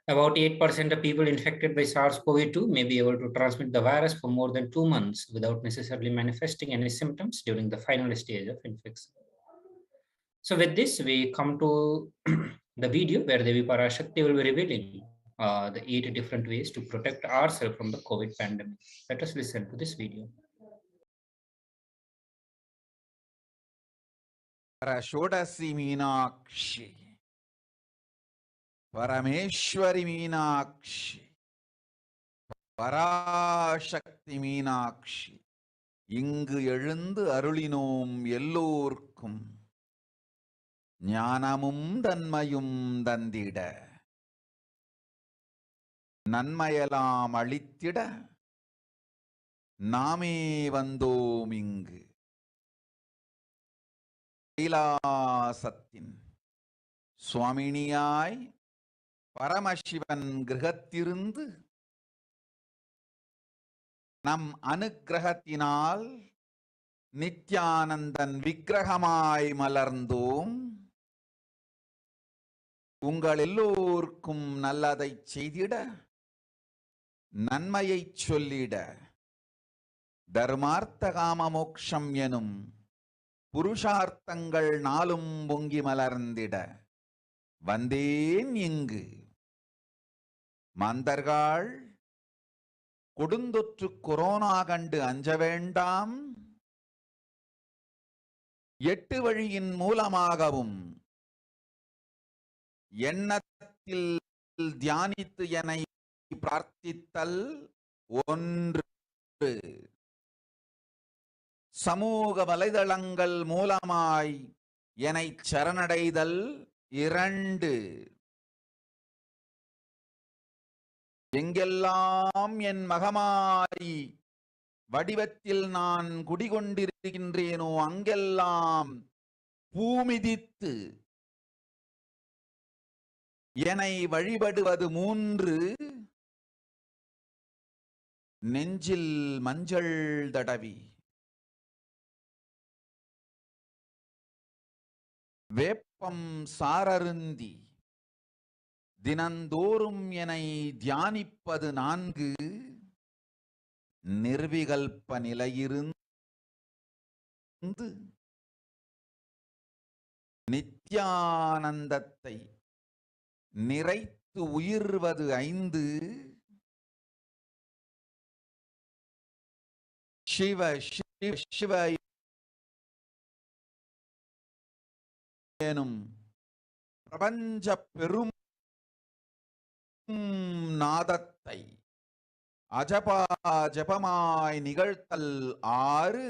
About 8% of people infected by SARS-CoV-2 may be able to transmit the virus for more than 2 months without necessarily manifesting any symptoms during the final stage of infection. So with this, we come to the video where Devi Parashakti will be revealing the 8 different ways to protect ourselves from the COVID pandemic. Let us listen to this video. Parashodasi Meenakshi, Parameshwari Meenakshi, Parashakti Meenakshi, இங்கு எழுந்து அருளினோம் எல்லோர்க்கும் ஞானமும் தன்மையும் தந்திட நன்மையெல்லாம் அளித்திட நாமே வந்தோம் இங்கு கைலாசத்தின் சுவாமினியாய் பரமசிவன் கிரகத்திருந்து நம் அனுக்கிரகத்தினால் நித்யானந்தன் விக்கிரகமாய் மலர்ந்தோம். உங்கள் எல்லோருக்கும் நல்லதை செய்திட நன்மையை சொல்லிட தர்மார்த்த காம மோக்ஷம் எனும் புருஷார்த்தங்கள் நாளும் பொங்கி மலர்ந்திட வந்தேன் இங்கு. மாந்தர்கள் கொடுந்தொற்று கொரோனா கண்டு அஞ்ச வேண்டாம். 8 வழியின் மூலமாகவும் எண்ணத்தில் தியானித்து என்னை பிரார்த்தித்தல் 1, சமூக வலைதளங்கள் மூலமாய் என்னை சரணடைதல் 2, எங்கெல்லாம் என் மகமாரி வடிவத்தில் நான் குடிகொண்டிருக்கின்றேனோ அங்கெல்லாம் பூமிதித்து என்னை வழிபடுவது 3, நெஞ்சில் மஞ்சள் தடவி வேப்பம் சாரருந்தி தினந்தோறும் என்னை தியானிப்பது 4, நிர்விகல்ப நிலையிருந்து நித்யானந்தத்தை நிறைத்து உயிர்வது 5, சிவ சிவ சிவ எனும் பிரபஞ்ச பெரும் நாதத்தை அஜபா ஜபமாய் நிகழ்த்தல் 6,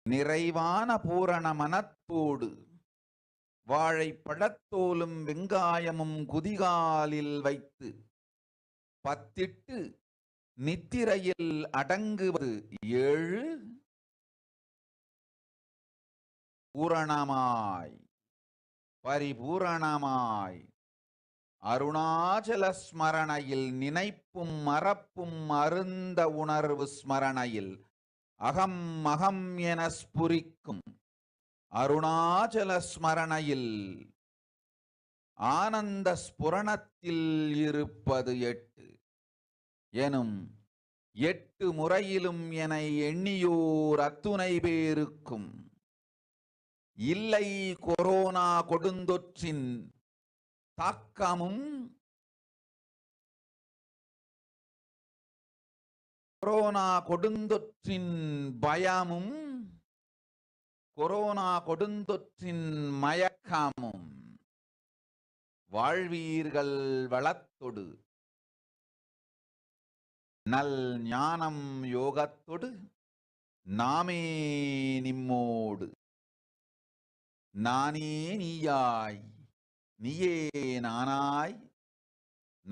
நிறைவான பூரண மனத்தோடு வாழைப்பழத்தோலும் வெங்காயமும் குதிகாலில் வைத்து பத்திட்டு நித்திரையில் அடங்குவது 7, பூரணமாய் பரிபூரணமாய் அருணாச்சல ஸ்மரணையில் நினைப்பும் மறப்பும் அருந்த உணர்வு ஸ்மரணையில் அகம் அகம் என ஸ்புரிக்கும் அருணாச்சல ஸ்மரணையில் ஆனந்த ஸ்புரணத்தில் இருப்பது 8 எனும் எட்டு முறையிலும் என எண்ணியோர் அத்துணை பேருக்கும் இல்லை கொரோனா கொடுந்தொற்றின் தாக்கமும் கொரோனா கொடுந்தொற்றின் பயமும் கொரோனா கொடுந்தொற்றின் மயக்கமும் வாழ்வீர்கள் வளத்தொடு நல் ஞானம் யோகத்தொடு நாமே நிம்மோடு நானே நீயாய் நீயே நானாய்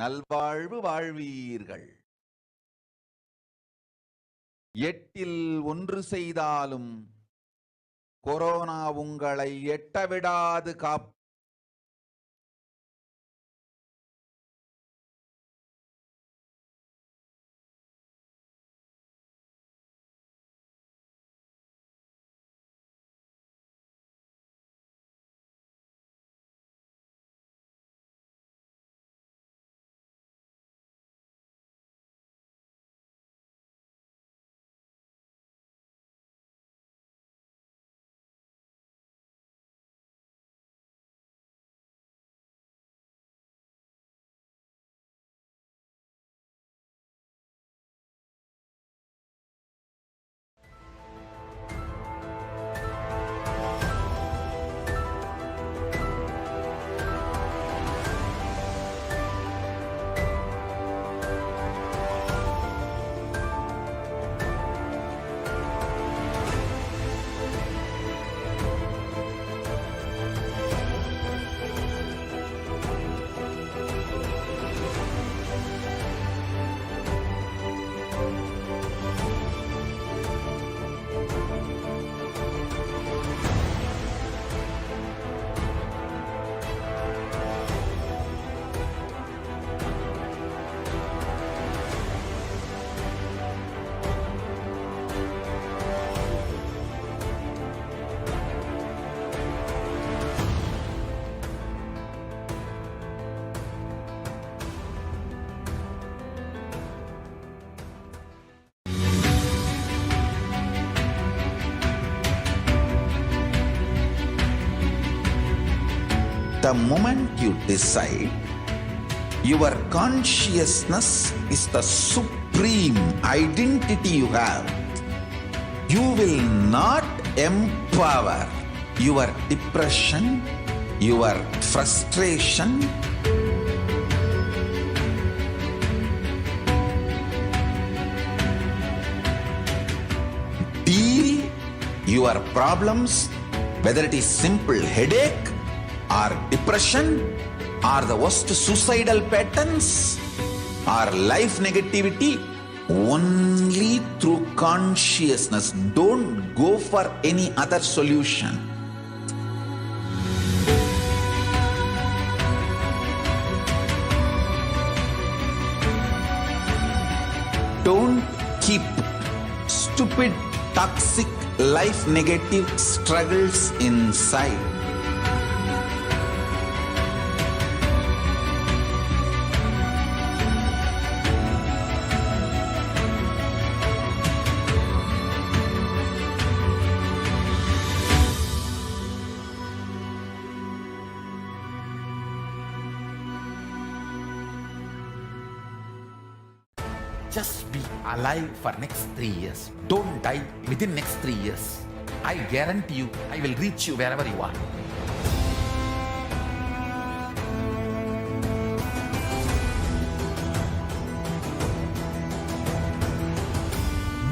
நல்வாழ்வு வாழ்வீர்கள். எட்டில் ஒன்று செய்தாலும் கொரோனா உங்களை எட்டவிடாது காப்பு. The moment you decide, your consciousness is the supreme identity you have. You will not empower your depression, your frustration, deal your problems, whether it is simple headache or depression or the worst suicidal patterns or life negativity, only through consciousness. Don't go for any other solution. Don't keep stupid, toxic, life negative struggles inside. Just be alive for next 3 years. Don't die within next 3 years. I guarantee you, I will reach you wherever you are.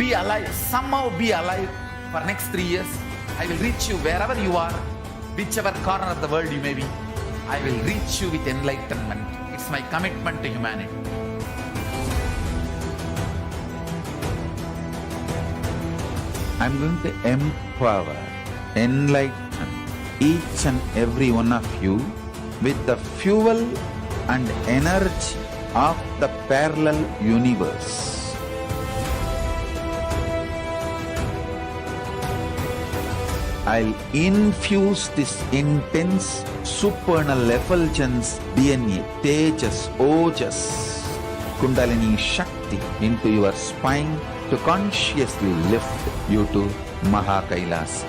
Be alive, somehow be alive for next 3 years. I will reach you wherever you are, whichever corner of the world you may be. I will reach you with enlightenment. It's my commitment to humanity. I'm going to empower, enlighten each and every one of you with the fuel and energy of the parallel universe. I'll infuse this intense supernal effulgence DNA, Tejas, Ojas, Kundalini Shakti into your spine to consciously lift you to Mahakailas.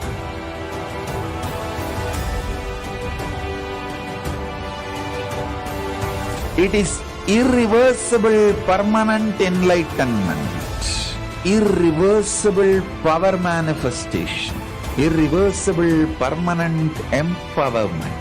It is irreversible permanent enlightenment, irreversible power manifestation, irreversible permanent empowerment.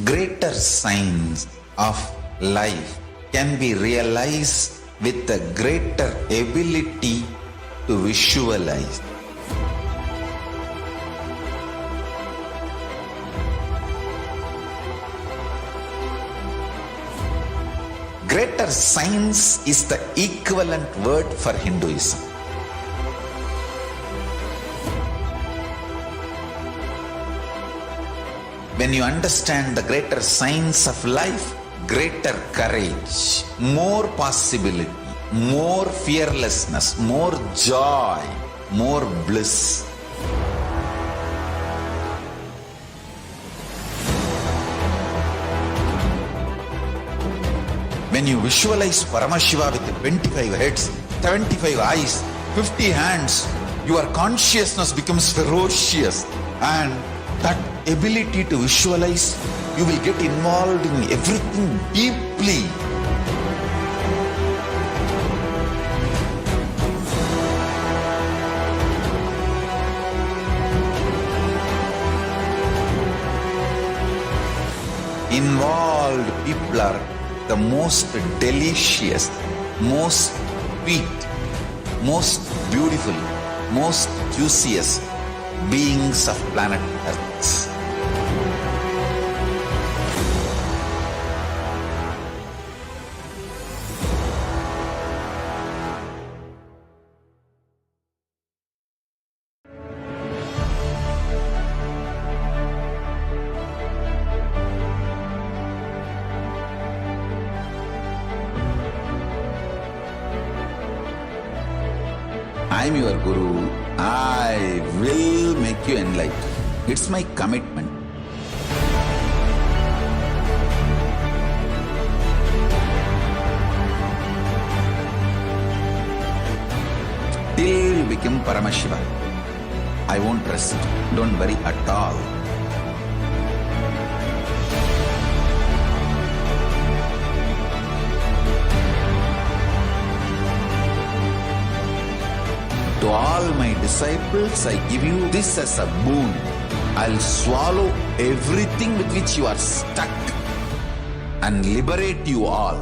Greater signs of life can be realized with a greater ability to visualize. Greater science is the equivalent word for Hinduism. When you understand the greater science of life, greater courage, more possibility, more fearlessness, more joy, more bliss. When you visualize Paramashiva with 25 heads, 75 eyes, 50 hands, your consciousness becomes ferocious, and that ability to visualize, you will get involved in everything deeply. Involved people are the most delicious, most sweet, most beautiful, most juiciest beings of planet Earth. I am your Guru. I will make you enlightened. It's my commitment. Till you become Paramashiva, I won't rest. Don't worry at all. To all my disciples, I give you this as a boon. I'll swallow everything with which you are stuck and liberate you all.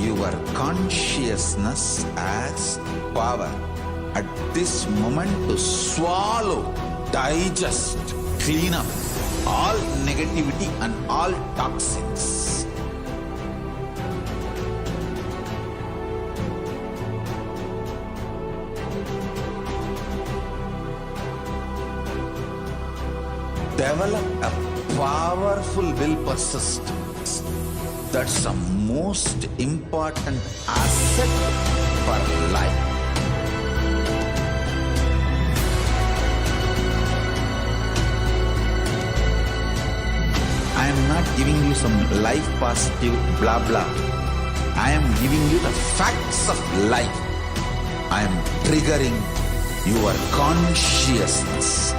Your consciousness as power at this moment to swallow, digest, clean up all negativity and all toxins. develop a powerful will persist. That's the most important asset for life. I am not giving you some life positive blah blah. I am giving you the facts of life. I am triggering your consciousness.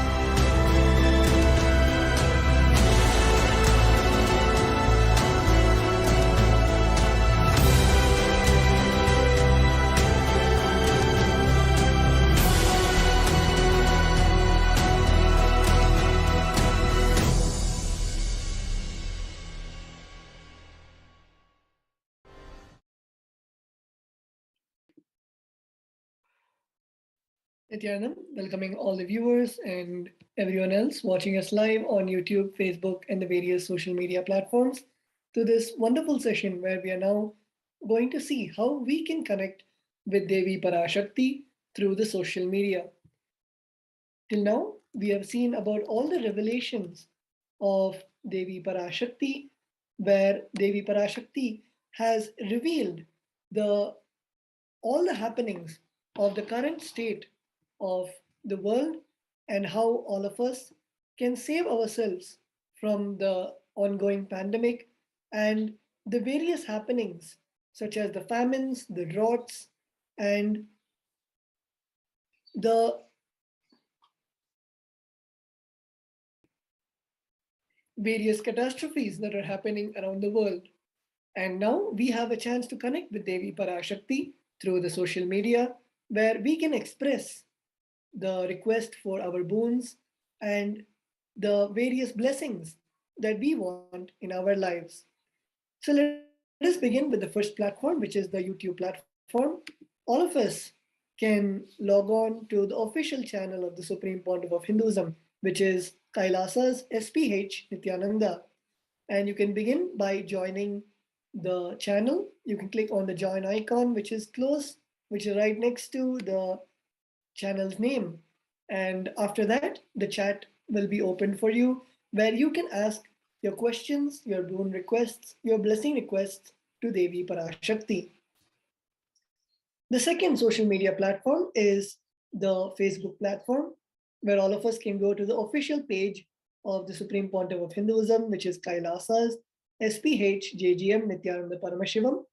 Nithyananda, welcoming all the viewers and everyone else watching us live on YouTube, Facebook, and the various social media platforms to this wonderful session where we are now going to see how we can connect with Devi Parashakti through the social media. Till now, we have seen about all the revelations of Devi Parashakti, where Devi Parashakti has revealed all the happenings of the current state of the world and how all of us can save ourselves from the ongoing pandemic and the various happenings such as the famines, the droughts, and the various catastrophes that are happening around the world. And now we have a chance to connect with Devi Parashakti through the social media where we can express the request for our boons and the various blessings that we want in our lives. So let us begin with the first platform, which is the YouTube platform. All of us can log on to the official channel of the Supreme Pontiff of Hinduism, which is Kailasa's HDH Nithyananda. And you can begin by joining the channel. You can click on the join icon, which is right next to the channel's name. And after that, the chat will be open for you where you can ask your questions, your boon requests, your blessing requests to Devi Parashakti. The second social media platform is the Facebook platform, where all of us can go to the official page of the Supreme Pontiff of Hinduism, which is Kailasa's SPH JGM Nithyananda Paramashivam.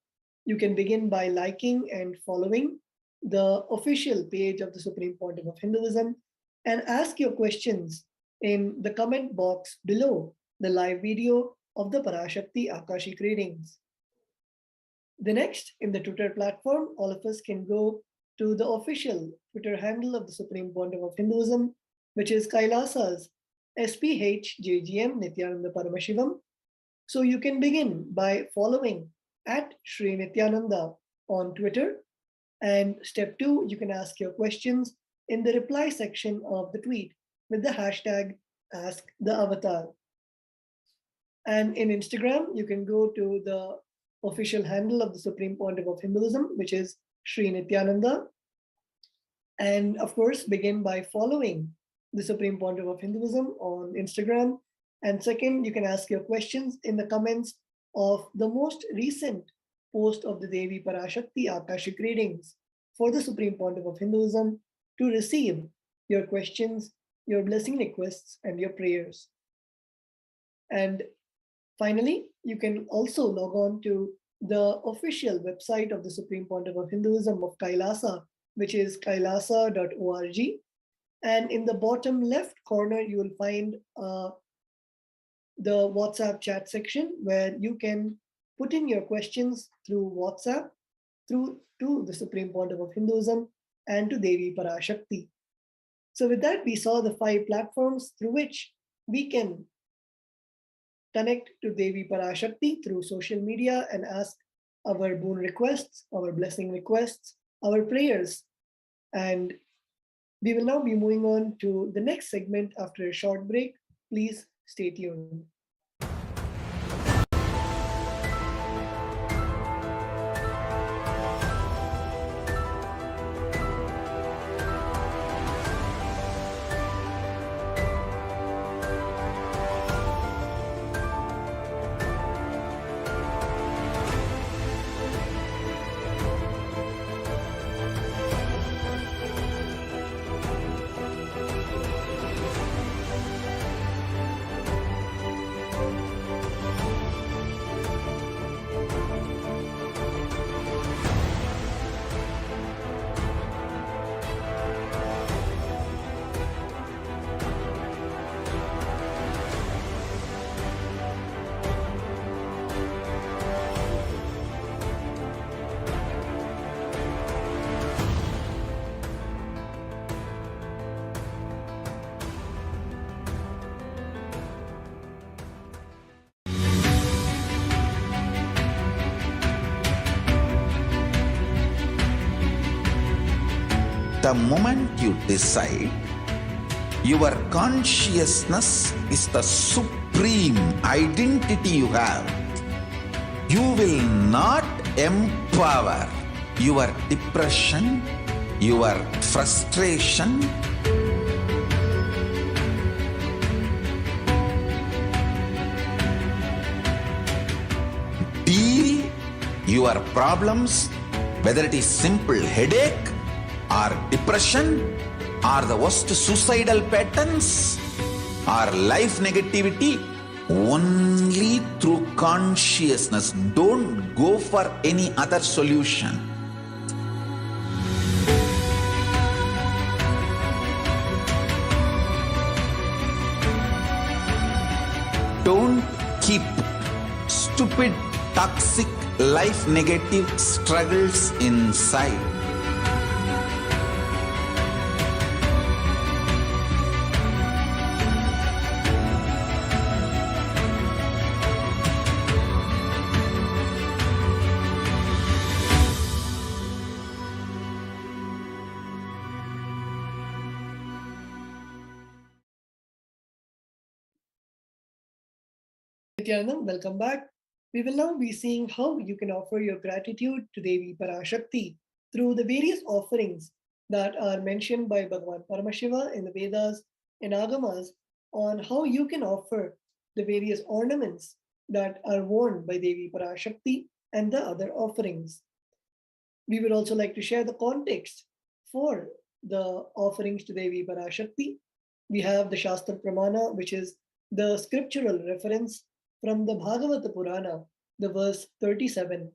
You can begin by liking and following the official page of the Supreme Pontiff of Hinduism and ask your questions in the comment box below the live video of the Parashakti Akashic readings. The next, in the Twitter platform, all of us can go to the official Twitter handle of the Supreme Pontiff of Hinduism, which is Kailasa's SPH JGM Nithyananda Paramashivam. So you can begin by following at Sri Nithyananda on Twitter. And step 2, you can ask your questions in the reply section of the tweet with the hashtag AskTheAvatar. And in Instagram, you can go to the official handle of the Supreme Pontiff of Hinduism, which is Sri Nithyananda. And of course, begin by following the Supreme Pontiff of Hinduism on Instagram. And second, you can ask your questions in the comments of the most recent post of the Devi Parashakti Akashic readings for the Supreme Pontiff of Hinduism to receive your questions, your blessing requests, and your prayers. And finally, you can also log on to the official website of the Supreme Pontiff of Hinduism of Kailasa, which is kailasa.org. And in the bottom left corner, you will find the WhatsApp chat section where you can put in your questions through WhatsApp to the Supreme Pontiff of Hinduism and to Devi Parashakti. So with that, we saw the 5 platforms through which we can connect to Devi Parashakti through social media and ask our boon requests, our blessing requests, our prayers. And we will now be moving on to the next segment after a short break. Please stay tuned. The moment you decide, your consciousness is the supreme identity you have. You will not empower your depression, your frustration, deal your problems, whether it is simple headache or depression or the worst suicidal patterns or life negativity, only through consciousness. Don't go for any other solution. Don't keep stupid, toxic, life negative struggles inside. Nithyananda, welcome back. We will now be seeing how you can offer your gratitude to Devi Parashakti through the various offerings that are mentioned by Bhagavan Paramashiva in the Vedas and Agamas on how you can offer the various ornaments that are worn by Devi Parashakti and the other offerings. We would also like to share the context for the offerings to Devi Parashakti. We have the Shastra Pramana, which is the scriptural reference from the Bhagavata Purana, the verse 37.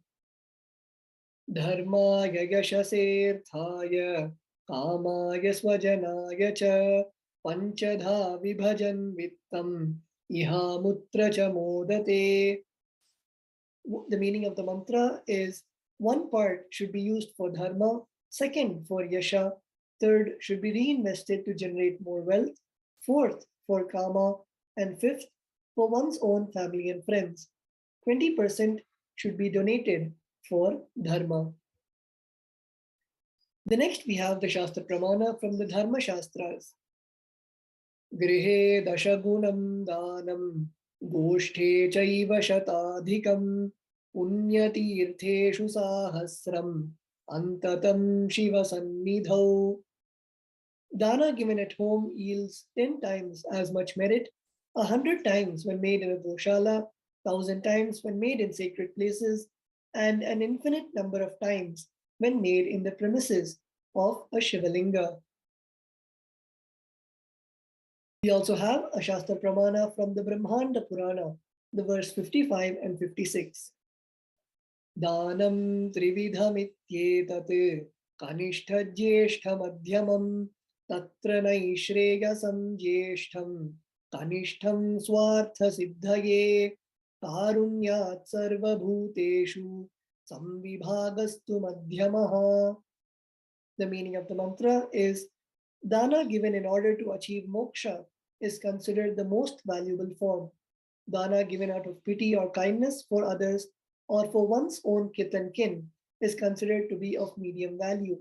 Dharmaya yashasirthaya kamaya swajanaya cha panchadha vibhajan vittam iha mutra cha modate. The meaning of the mantra is one part should be used for dharma, second for yasha, third should be reinvested to generate more wealth, fourth for kama, and fifth for one's own family and friends. 20% should be donated for dharma. The next we have the Shastra Pramana from the Dharma Shastras. Grihe dashagunam danam goshthe chaiva shatadhikam punyatirtheshu sahasram antatam shiva sannidhau. Dana given at home yields 10 times as much merit, 100 times when made in a goshala, 1,000 times when made in sacred places, and an infinite number of times when made in the premises of a Shivalinga. We also have a Shastra Pramana from the Brahmanda Purana, the verse 55 and 56. Danam trividhamityetat kanishta jyeshta madhyamam tatra naishreyasam jyeshtam kanishtam swartha siddhaye karunyat sarva bhuteshu samvibhagastu madhyamaha. The meaning of the mantra is dana given in order to achieve moksha is considered the most valuable form. Dana given out of pity or kindness for others or for one's own kith and kin is considered to be of medium value.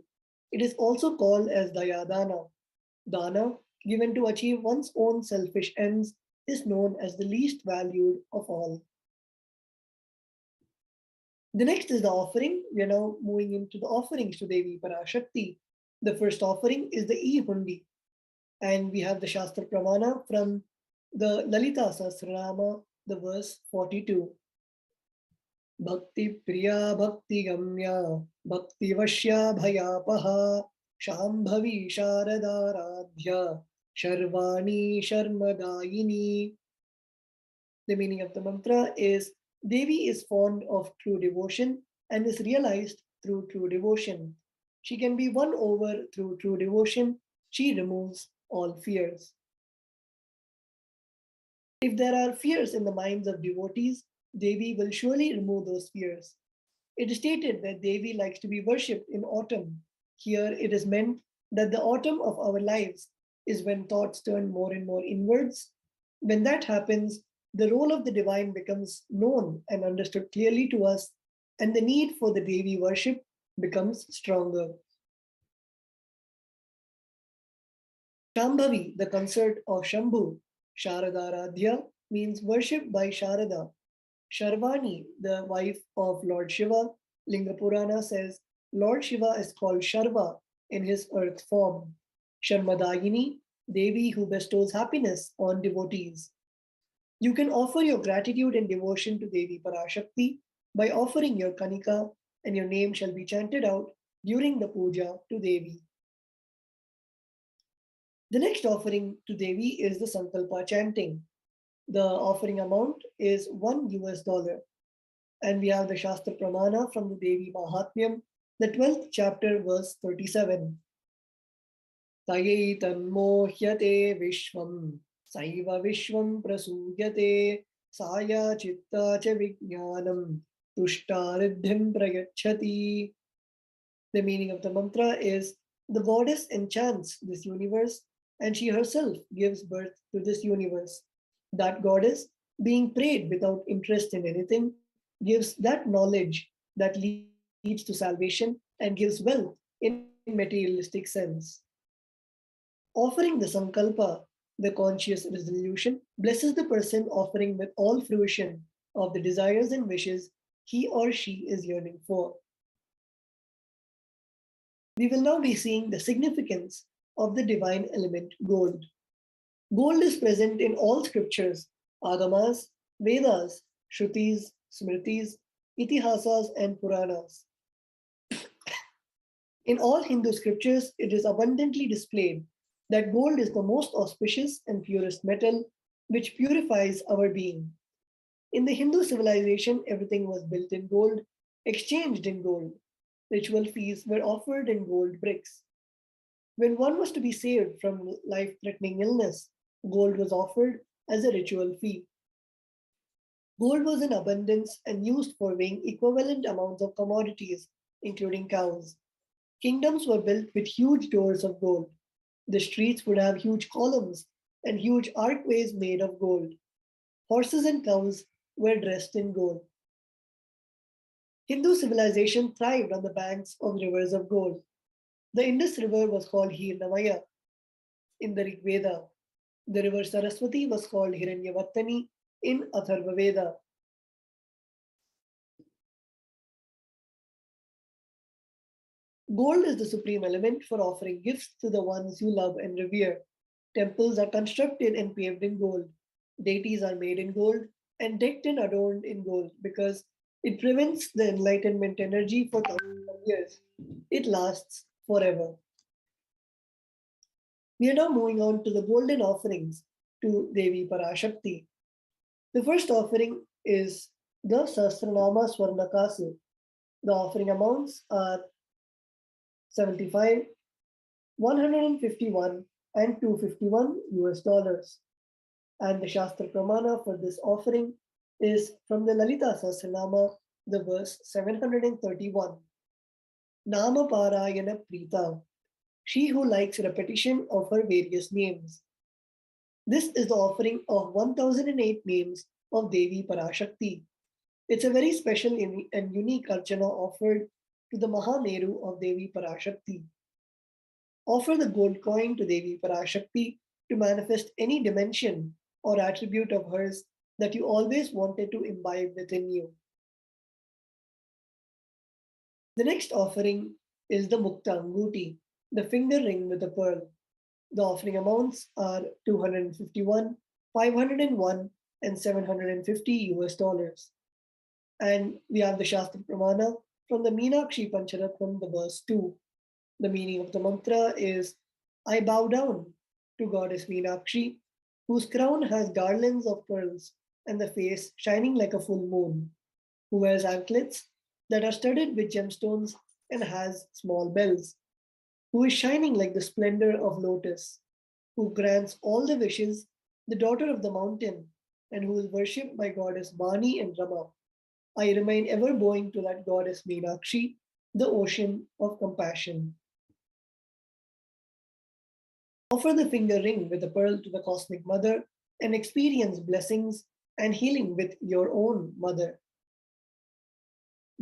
It is also called as dayadana. Dana given to achieve one's own selfish ends is known as the least valued of all. The next is the offering. We are now moving into the offerings to Devi Parashakti. The first offering is the e-hundi. And we have the Shastra Pramana from the Lalita Sahasranama, the verse 42. Bhakti Priya Bhakti Gamya Bhakti Vashya Bhayapaha Shambhavi Sharadaradhya Sharvani Sharmadayini. The meaning of the mantra is Devi is fond of true devotion and is realized through true devotion. She can be won over through true devotion. She removes all fears. If there are fears in the minds of devotees, Devi will surely remove those fears. It is stated that Devi likes to be worshipped in autumn. Here it is meant that the autumn of our lives is when thoughts turn more and more inwards. When that happens, the role of the divine becomes known and understood clearly to us, and the need for the Devi worship becomes stronger. Shambhavi, the consort of Shambhu. Sharadaradhya means worshipped by Sharada. Sharvani, the wife of Lord Shiva. Linga Purana says Lord Shiva is called Sharva in his earth form. Sharmadayini, Devi who bestows happiness on devotees. You can offer your gratitude and devotion to Devi Parashakti by offering your kanika, and your name shall be chanted out during the puja to Devi. The next offering to Devi is the Sankalpa chanting. The offering amount is $1. And we have the Shastra Pramana from the Devi Mahatmyam, the 12th chapter, verse 37. Taye tanmohyate vishvam, saiva vishvam prasuyate, saya chitta cha vijnanam, tushtaridhim prayachati. The meaning of the mantra is the goddess enchants this universe and she herself gives birth to this universe. That goddess, being prayed without interest in anything, gives that knowledge that leads to salvation and gives wealth in materialistic sense. Offering the sankalpa, the conscious resolution, blesses the person offering with all fruition of the desires and wishes he or she is yearning for. We will now be seeing the significance of the divine element gold. Gold is present in all scriptures, agamas, Vedas, Shrutis, Smritis, Itihasas, and Puranas. In all Hindu scriptures, it is abundantly displayed that gold is the most auspicious and purest metal which purifies our being. In the Hindu civilization, everything was built in gold, exchanged in gold. Ritual feasts were offered in gold bricks. When one was to be saved from life threatening illness, gold was offered as a ritual fee. Gold was in abundance and used for weighing equivalent amounts of commodities, including cows. Kingdoms were built with huge doors of gold. The streets would have huge columns and huge archways made of gold. Horses and cows were dressed in gold. Hindu civilization thrived on the banks of rivers of gold. The Indus River was called Hirnamaya in the Rig Veda. The river Saraswati was called Hiranyavartani in Atharva Veda. Gold is the supreme element for offering gifts to the ones you love and revere. Temples are constructed and paved in gold. Deities are made in gold and decked and adorned in gold because it prevents the enlightenment energy for thousands of years. It lasts forever. We are now moving on to the golden offerings to Devi Parashakti. The first offering is the Sahasranama Swarnakasu. The offering amounts are 75, 151, and 251 US. And the Shastra Pramana for this offering is from the Lalita Sahasranama, the verse 731. Nama Parayana Prita, she who likes repetition of her various names. This is the offering of 1008 names of Devi Parashakti. It's a very special and unique archana offered to the Mahameru of Devi Parashakti. Offer the gold coin to Devi Parashakti to manifest any dimension or attribute of hers that you always wanted to imbibe within you. The next offering is the Mukta Anguti, the finger ring with a pearl. The offering amounts are 251, 501, and 750 US. And we have the Shastra Pramana from the Meenakshi Pancharatnam, the verse 2. The meaning of the mantra is, I bow down to Goddess Meenakshi, whose crown has garlands of pearls and the face shining like a full moon, who wears anklets that are studded with gemstones and has small bells, who is shining like the splendor of lotus, who grants all the wishes, the daughter of the mountain, and who is worshipped by Goddess Bani and Rama. I remain ever bowing to that Goddess Meenakshi, the ocean of compassion. Offer the finger ring with a pearl to the Cosmic Mother and experience blessings and healing with your own mother.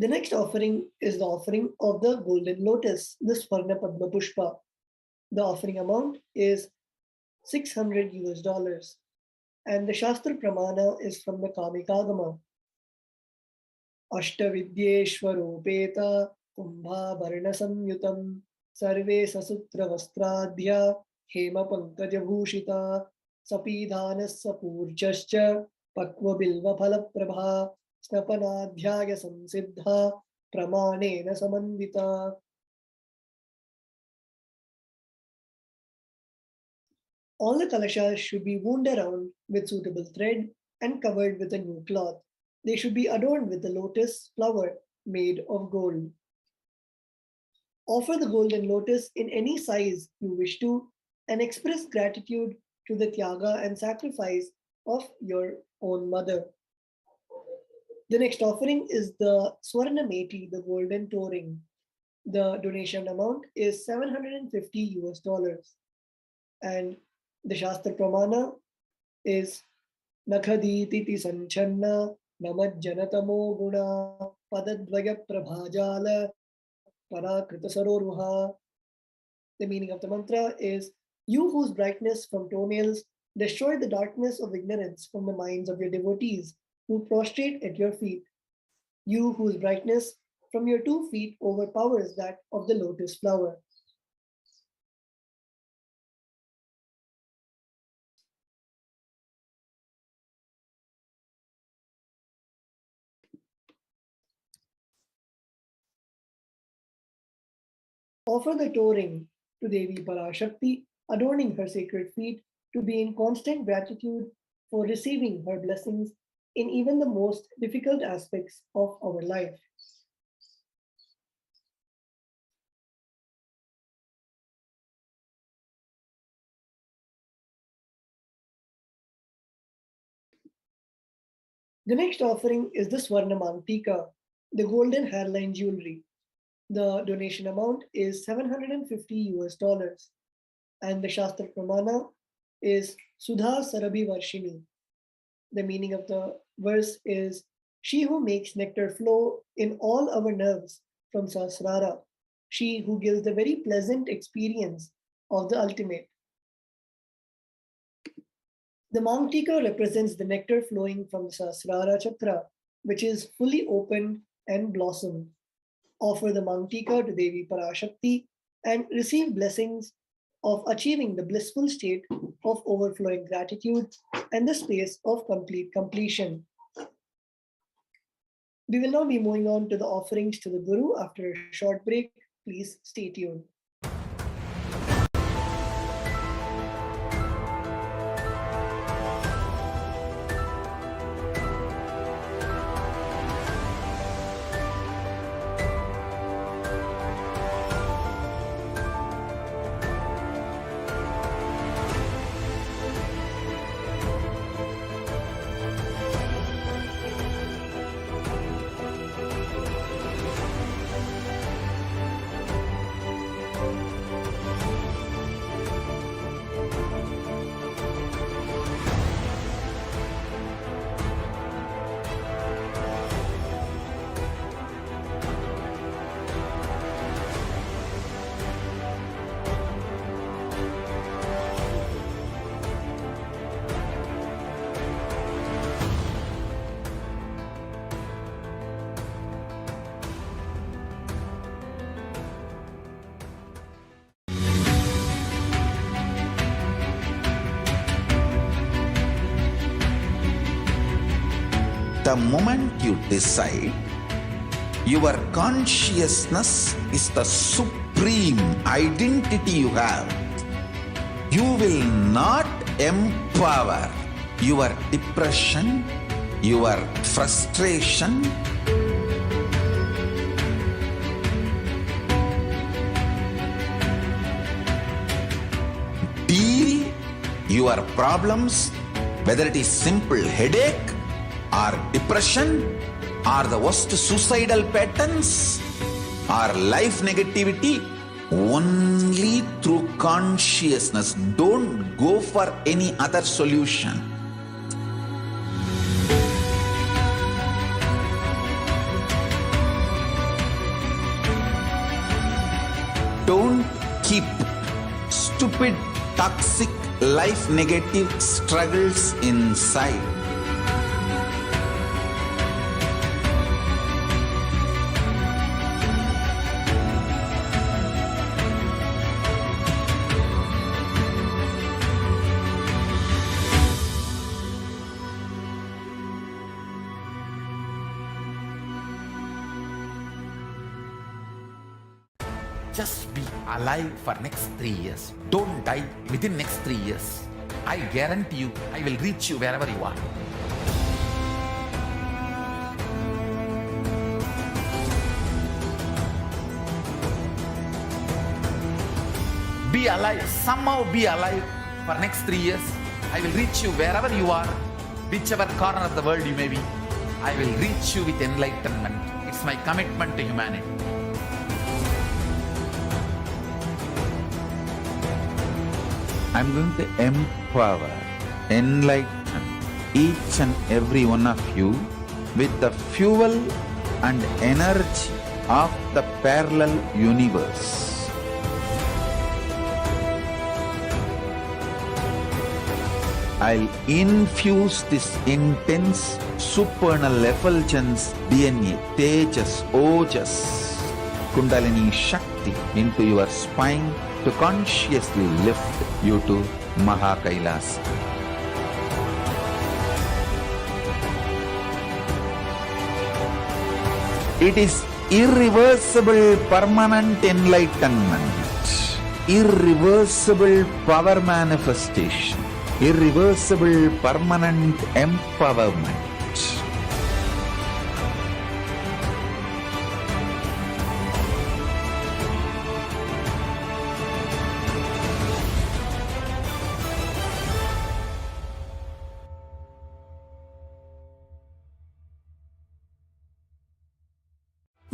The next offering is the offering of the golden lotus, the Swarna Padma Pushpa. The offering amount is $600 US. And the Shastra Pramana is from the Kamikagama. Ashtavidyeshwarupeta kumbha varna samyutam sarve sasutra vastradhya hema pankaja bhushita sapidhanas sapurchascha pakva bilva phala prabha snapanadhyaya samsiddha pramanena samandita. All the kalashas should be wound around with suitable thread and covered with a new cloth. They should be adorned with the lotus flower made of gold. Offer the golden lotus in any size you wish to and express gratitude to the tyaga and sacrifice of your own mother. The next offering is the Swarna Meti, the golden touring. The donation amount is $750 US. And the Shastra Pramana is Nakhaditi Sanchanna Namajjanatamo Guna Padadvaya Prabhajala Parakrita Saroruha. The meaning of the mantra is, you whose brightness from toenails destroy the darkness of ignorance from the minds of your devotees who prostrate at your feet. You whose brightness from your 2 feet overpowers that of the lotus flower. Offer the toe ring to Devi Parashakti, adorning her sacred feet, to be in constant gratitude for receiving her blessings in even the most difficult aspects of our life. The next offering is the Swarna Mantika, the golden hairline jewelry. The donation amount is $750 US. And the Shastra Pramana is Sudha Sarabhi Varshini. The meaning of the verse is, she who makes nectar flow in all our nerves from Sahasrara, she who gives the very pleasant experience of the ultimate. The Mangtika represents the nectar flowing from the Sahasrara Chakra, which is fully opened and blossomed. Offer the Mangtika to Devi Parashakti and receive blessings of achieving the blissful state of overflowing gratitude and the space of complete completion. We will now be moving on to the offerings to the Guru after a short break. Please stay tuned. The moment you decide, your consciousness is the supreme identity you have. You will not empower your depression, your frustration, deal your problems, whether it is simple headache or depression or the worst suicidal patterns or life negativity, only through consciousness. Don't go for any other solution. Don't keep stupid, toxic life negative struggles inside. Just be alive for next 3 years. Don't die within next 3 years. I guarantee you, I will reach you wherever you are. Be alive, somehow be alive for next 3 years. I will reach you wherever you are, whichever corner of the world you may be. I will reach you with enlightenment. It's my commitment to humanity. I'm going to empower, enlighten each and every one of you with the fuel and energy of the parallel universe. I'll infuse this intense supernal effulgence DNA, Tejas, Ojas, Kundalini Shakti into your spine to consciously lift you to Mahakailas. It is irreversible permanent enlightenment, irreversible power manifestation, irreversible permanent empowerment.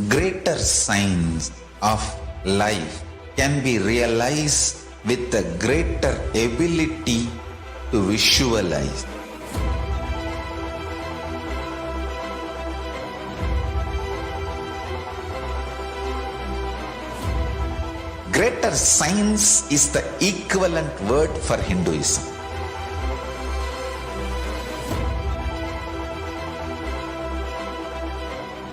Greater signs of life can be realized with a greater ability to visualize. Greater science is the equivalent word for Hinduism.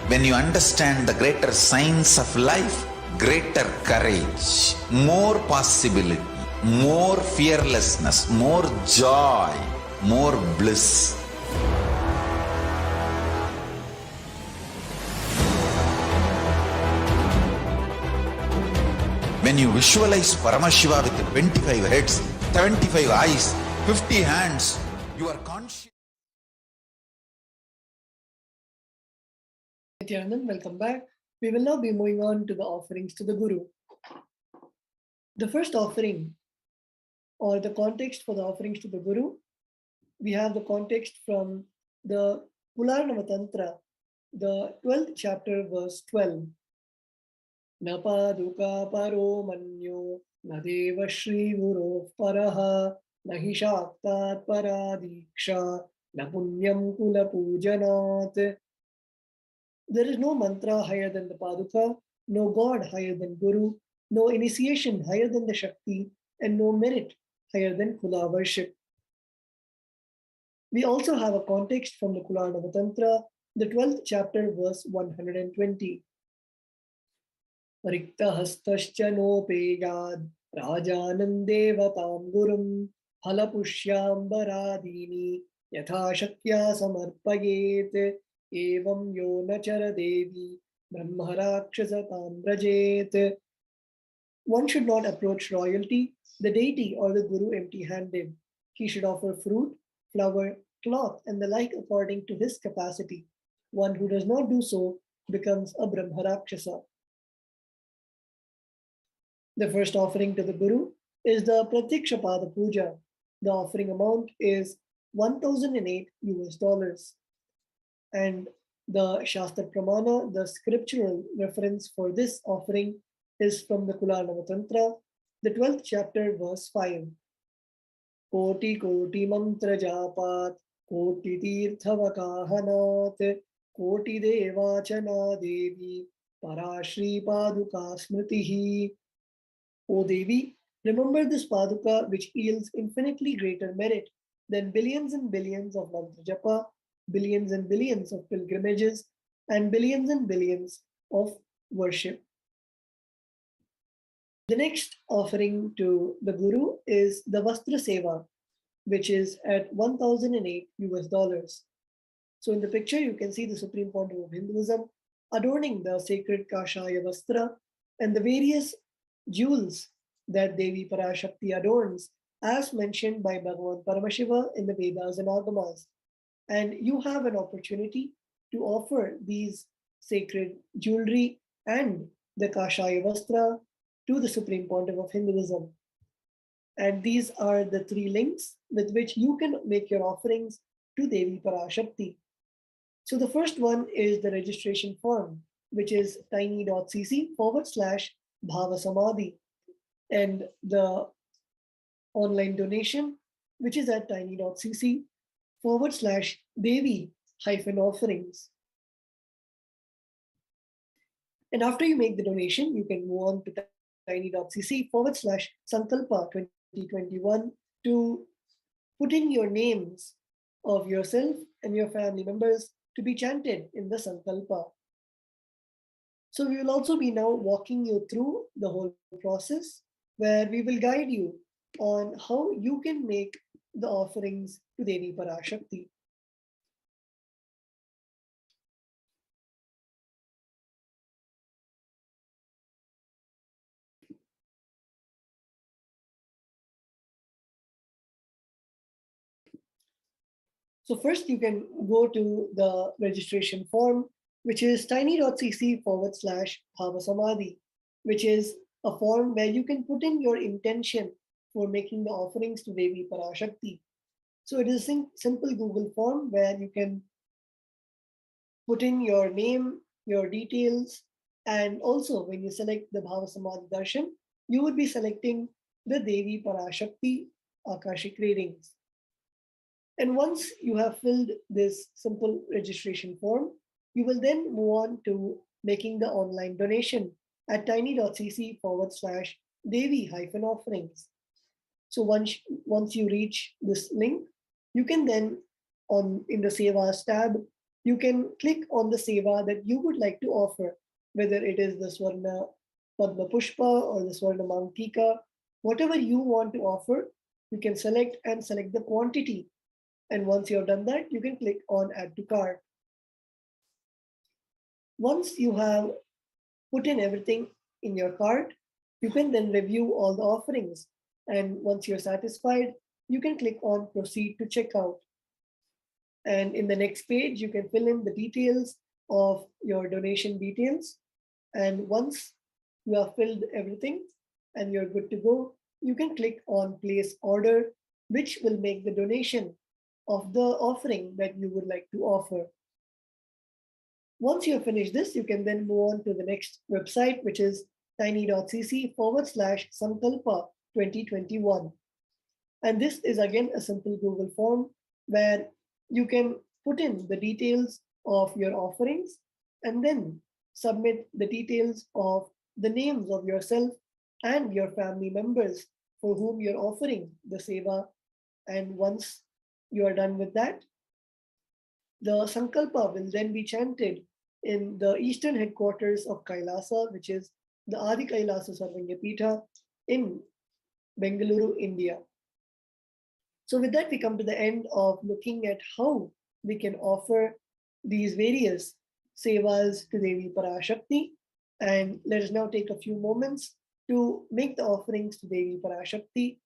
When you understand the greater science of life, greater courage, more possibility, more fearlessness, more joy, more bliss. When you visualize Paramashiva with 25 heads, 75 eyes, 50 hands, you are conscious. Nithyananda, welcome back. We will now be moving on to the offerings to the Guru. The first offering, or the context for the offerings to the Guru, we have the context from the Pularnava Tantra, the 12th chapter, verse 12. Na paduka paro manyo na deva shri guru paraha na hi shaktat paradiksha na punyam kula pujanat. There is no mantra higher than the Paduka, no God higher than Guru, no initiation higher than the Shakti, and no merit higher than Kula worship. We also have a context from the Kularnava Tantra, the 12th chapter, verse 120. Rikta hastascha no peyad rajanandevatam gurum halapushyam baradini yatha shakya samarpayet. Evam yo nachara devi brahmarakshasa tambrajet. One should not approach royalty, the deity, or the Guru empty-handed. He should offer fruit, flower, cloth, and the like according to his capacity. One who does not do so becomes a brahmarakshasa. The first offering to the Guru is the Pratyakshapada Puja. The offering amount is $1,008. And the Shastra Pramana, the scriptural reference for this offering, is from the Kularnava Tantra, the 12th chapter, verse 5. Koti koti mantra japat, koti tirthavakahanat, koti devachana devi, parashri paduka smritihi. O Devi, Remember this Paduka, which yields infinitely greater merit than billions and billions of mantra japa, billions and billions of pilgrimages, and billions of worship. The next offering to the Guru is the Vastra Seva, which is at 1008 US dollars. So in the picture, you can see the Supreme Pontiff of Hinduism adorning the sacred Kashaya Vastra and the various jewels that Devi Parashakti adorns, as mentioned by Bhagavan Paramashiva in the Vedas and Agamas. And you have an opportunity to offer these sacred jewelry and the Kashaya Vastra to the Supreme Pontiff of Hinduism. And these are the three links with which you can make your offerings to Devi Parashakti. So the first one is the registration form, which is tiny.cc/Bhava and the online donation, which is at tiny.cc/Devi-offerings. And after you make the donation, you can move on to tiny.cc/Sankalpa 2021 to put in your names of yourself and your family members to be chanted in the Sankalpa. So we will also be now walking you through the whole process, where we will guide you on how you can make the offerings to Devi Parashakti. So first you can go to the registration form, which is tiny.cc/Bhava, which is a form where you can put in your intention for making the offerings to Devi Parashakti. So it is a simple Google form where you can put in your name, your details, and also when you select the Bhava Samadhi Darshan, you would be selecting the Devi Parashakti Akashic readings. And once you have filled this simple registration form, you will then move on to making the online donation at tiny.cc/Devi-offerings. So once you reach this link, you can then in the Sevas tab, you can click on the Seva that you would like to offer, whether it is the Swarna Padma Pushpa or the Swarna Mantika, whatever you want to offer, you can select the quantity. And once you have done that, you can click on Add to Cart. Once you have put in everything in your cart, you can then review all the offerings. And once you're satisfied, you can click on Proceed to Checkout. And in the next page, you can fill in the details of your donation details. And once you have filled everything and you're good to go, you can click on Place Order, which will make the donation of the offering that you would like to offer. Once you have finished this, you can then move on to the next website, which is tiny.cc/Sankalpa 2021. And this is again a simple Google form where you can put in the details of your offerings and then submit the details of the names of yourself and your family members for whom you're offering the seva. And once you are done with that, the Sankalpa will then be chanted in the eastern headquarters of Kailasa, which is the Adi Kailasa Sarvanyapita in Bengaluru, India. So with that, we come to the end of looking at how we can offer these various sevas to Devi Parashakti. And let us now take a few moments to make the offerings to Devi Parashakti.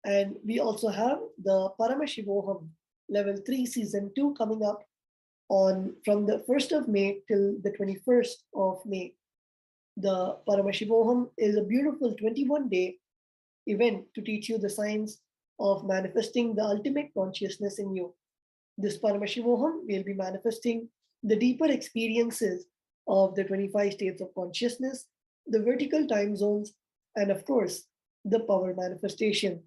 And we also have the Paramashivoham Level 3 Season 2 coming up from the 1st of May till the 21st of May. The Paramashivoham is a beautiful 21-day event to teach you the science of manifesting the ultimate consciousness in you. This Paramashivoham will be manifesting the deeper experiences of the 25 states of consciousness, the vertical time zones, and of course, the power manifestation.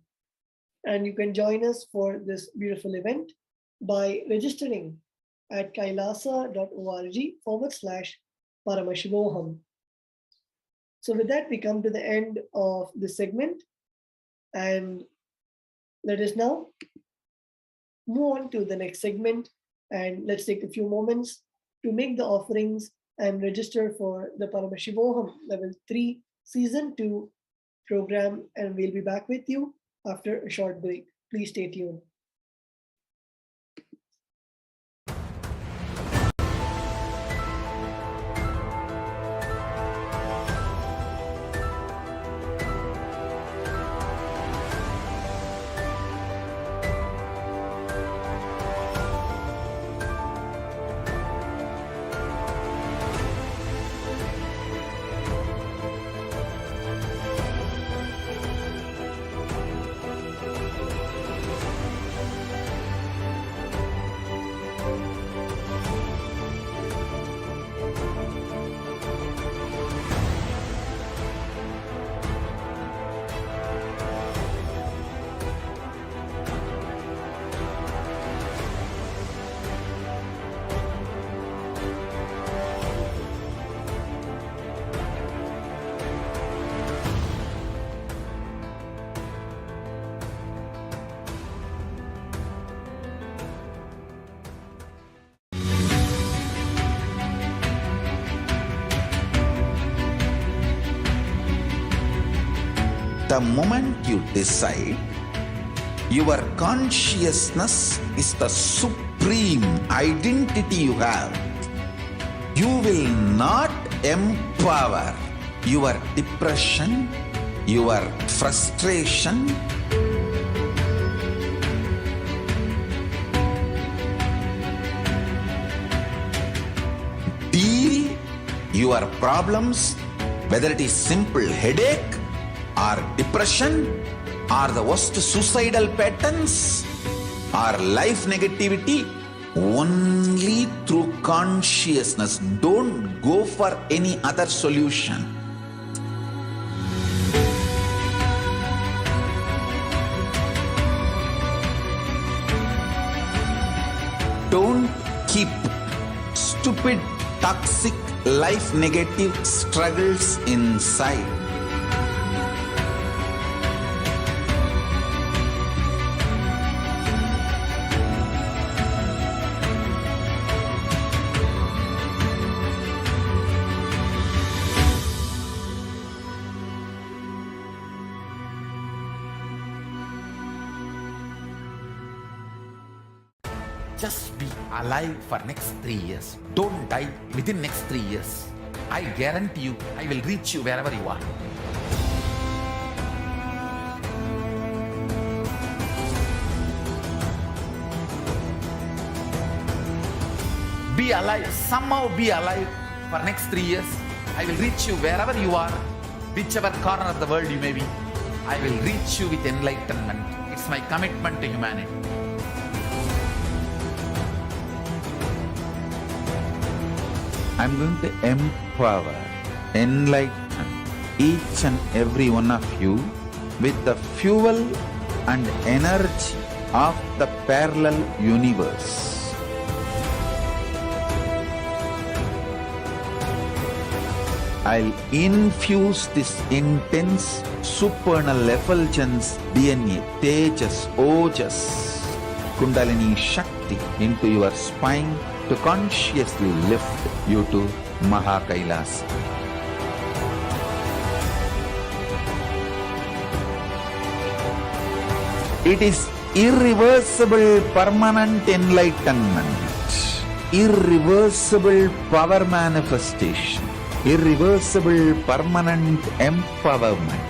And you can join us for this beautiful event by registering at kailasa.org/Paramashivoham. So, with that, we come to the end of this segment, and let us now move on to the next segment. And let's take a few moments to make the offerings and register for the Paramashivoham Level 3 Season 2 program. And we'll be back with you after a short break. Please stay tuned. The moment you decide, your consciousness is the supreme identity you have. You will not empower your depression, your frustration, deal your problems, whether it is simple headache or depression or the worst suicidal patterns or life negativity, only through consciousness. Don't go for any other solution. Don't keep stupid, toxic, life negative struggles inside. Just be alive for next 3 years. Don't die within next 3 years. I guarantee you, I will reach you wherever you are. Be alive, somehow be alive for next 3 years. I will reach you wherever you are, whichever corner of the world you may be. I will reach you with enlightenment. It's my commitment to humanity. I'm going to empower, enlighten each and every one of you with the fuel and energy of the parallel universe. I'll infuse this intense supernal effulgence DNA, Tejas, Ojas, Kundalini Shakti into your spine to consciously lift you to Mahakailas. It is irreversible permanent enlightenment, irreversible power manifestation, irreversible permanent empowerment.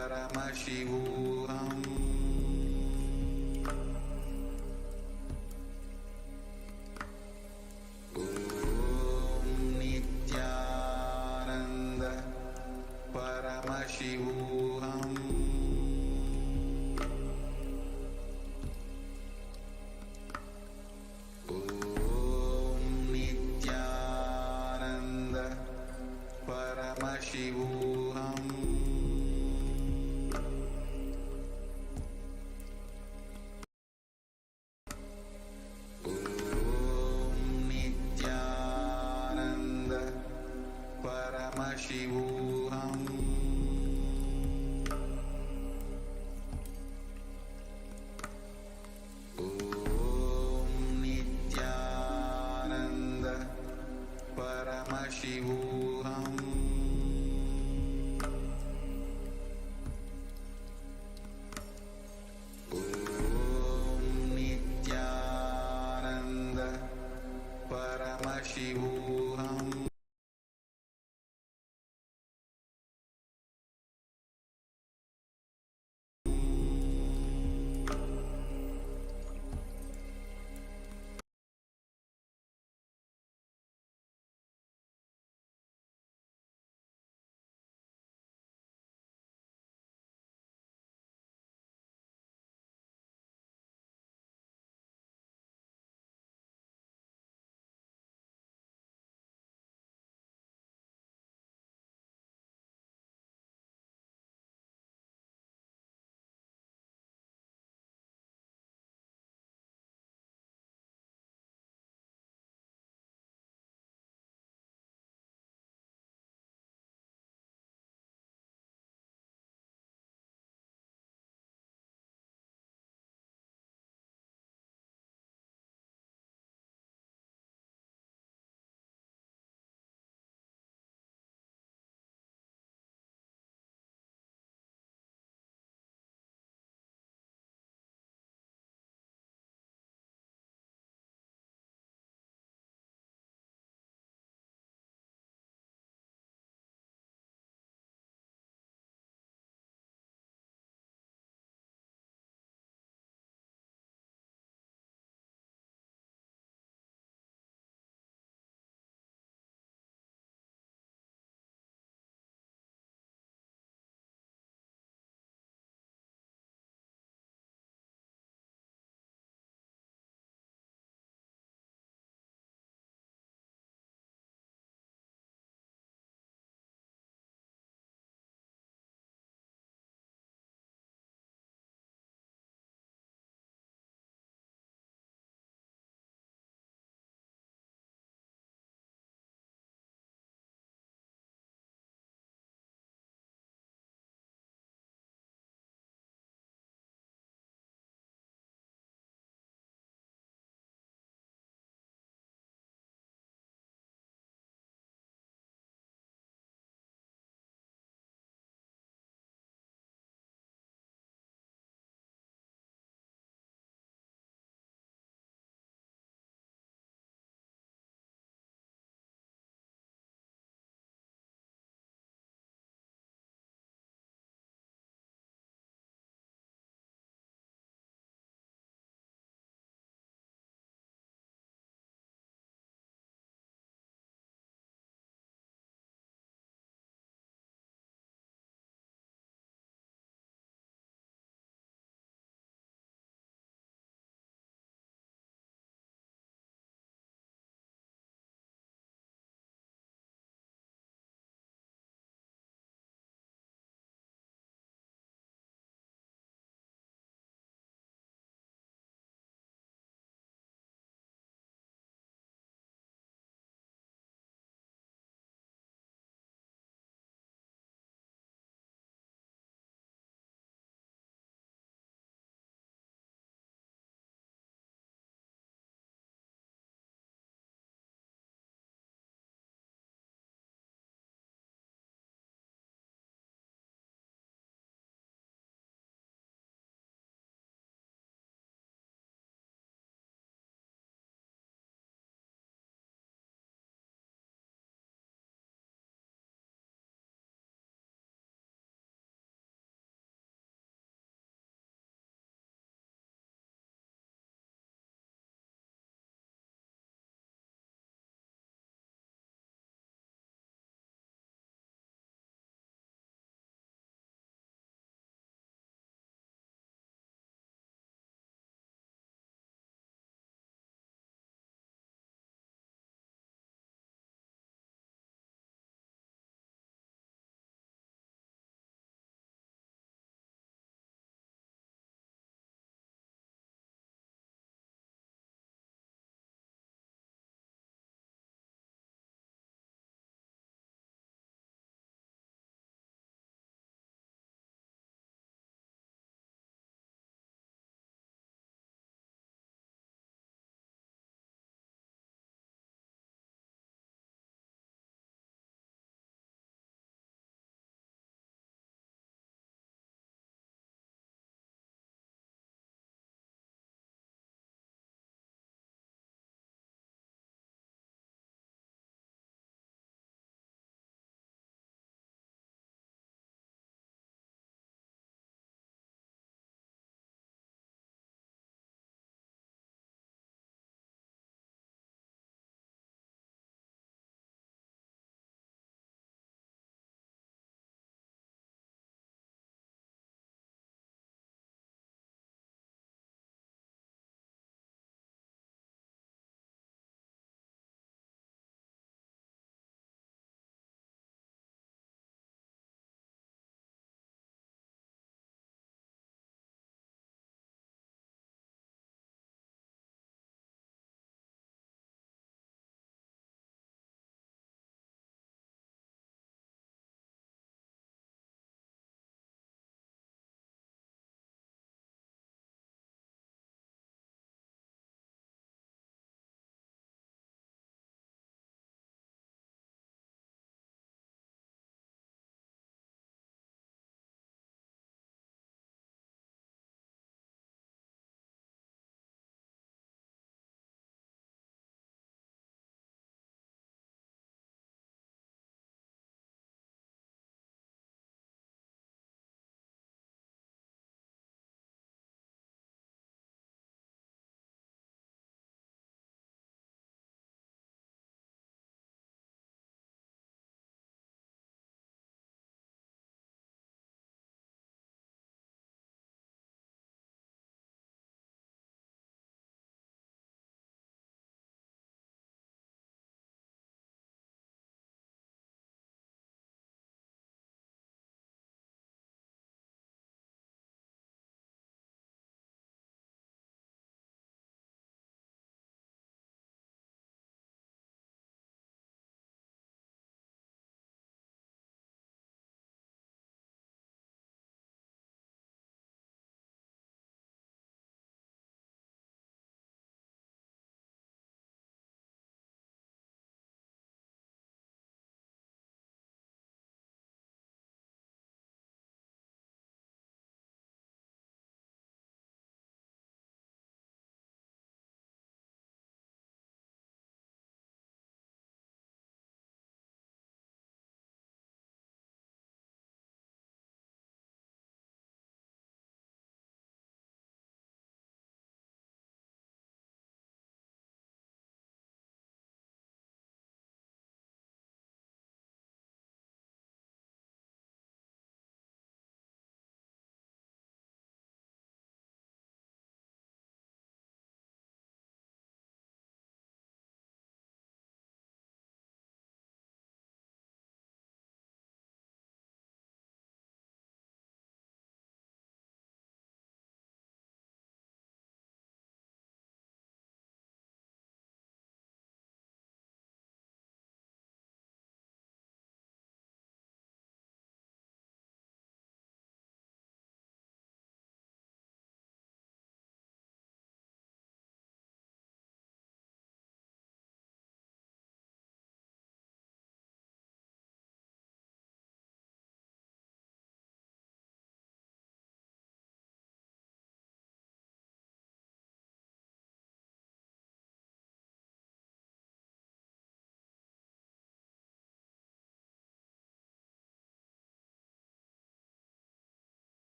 Paramashivoham.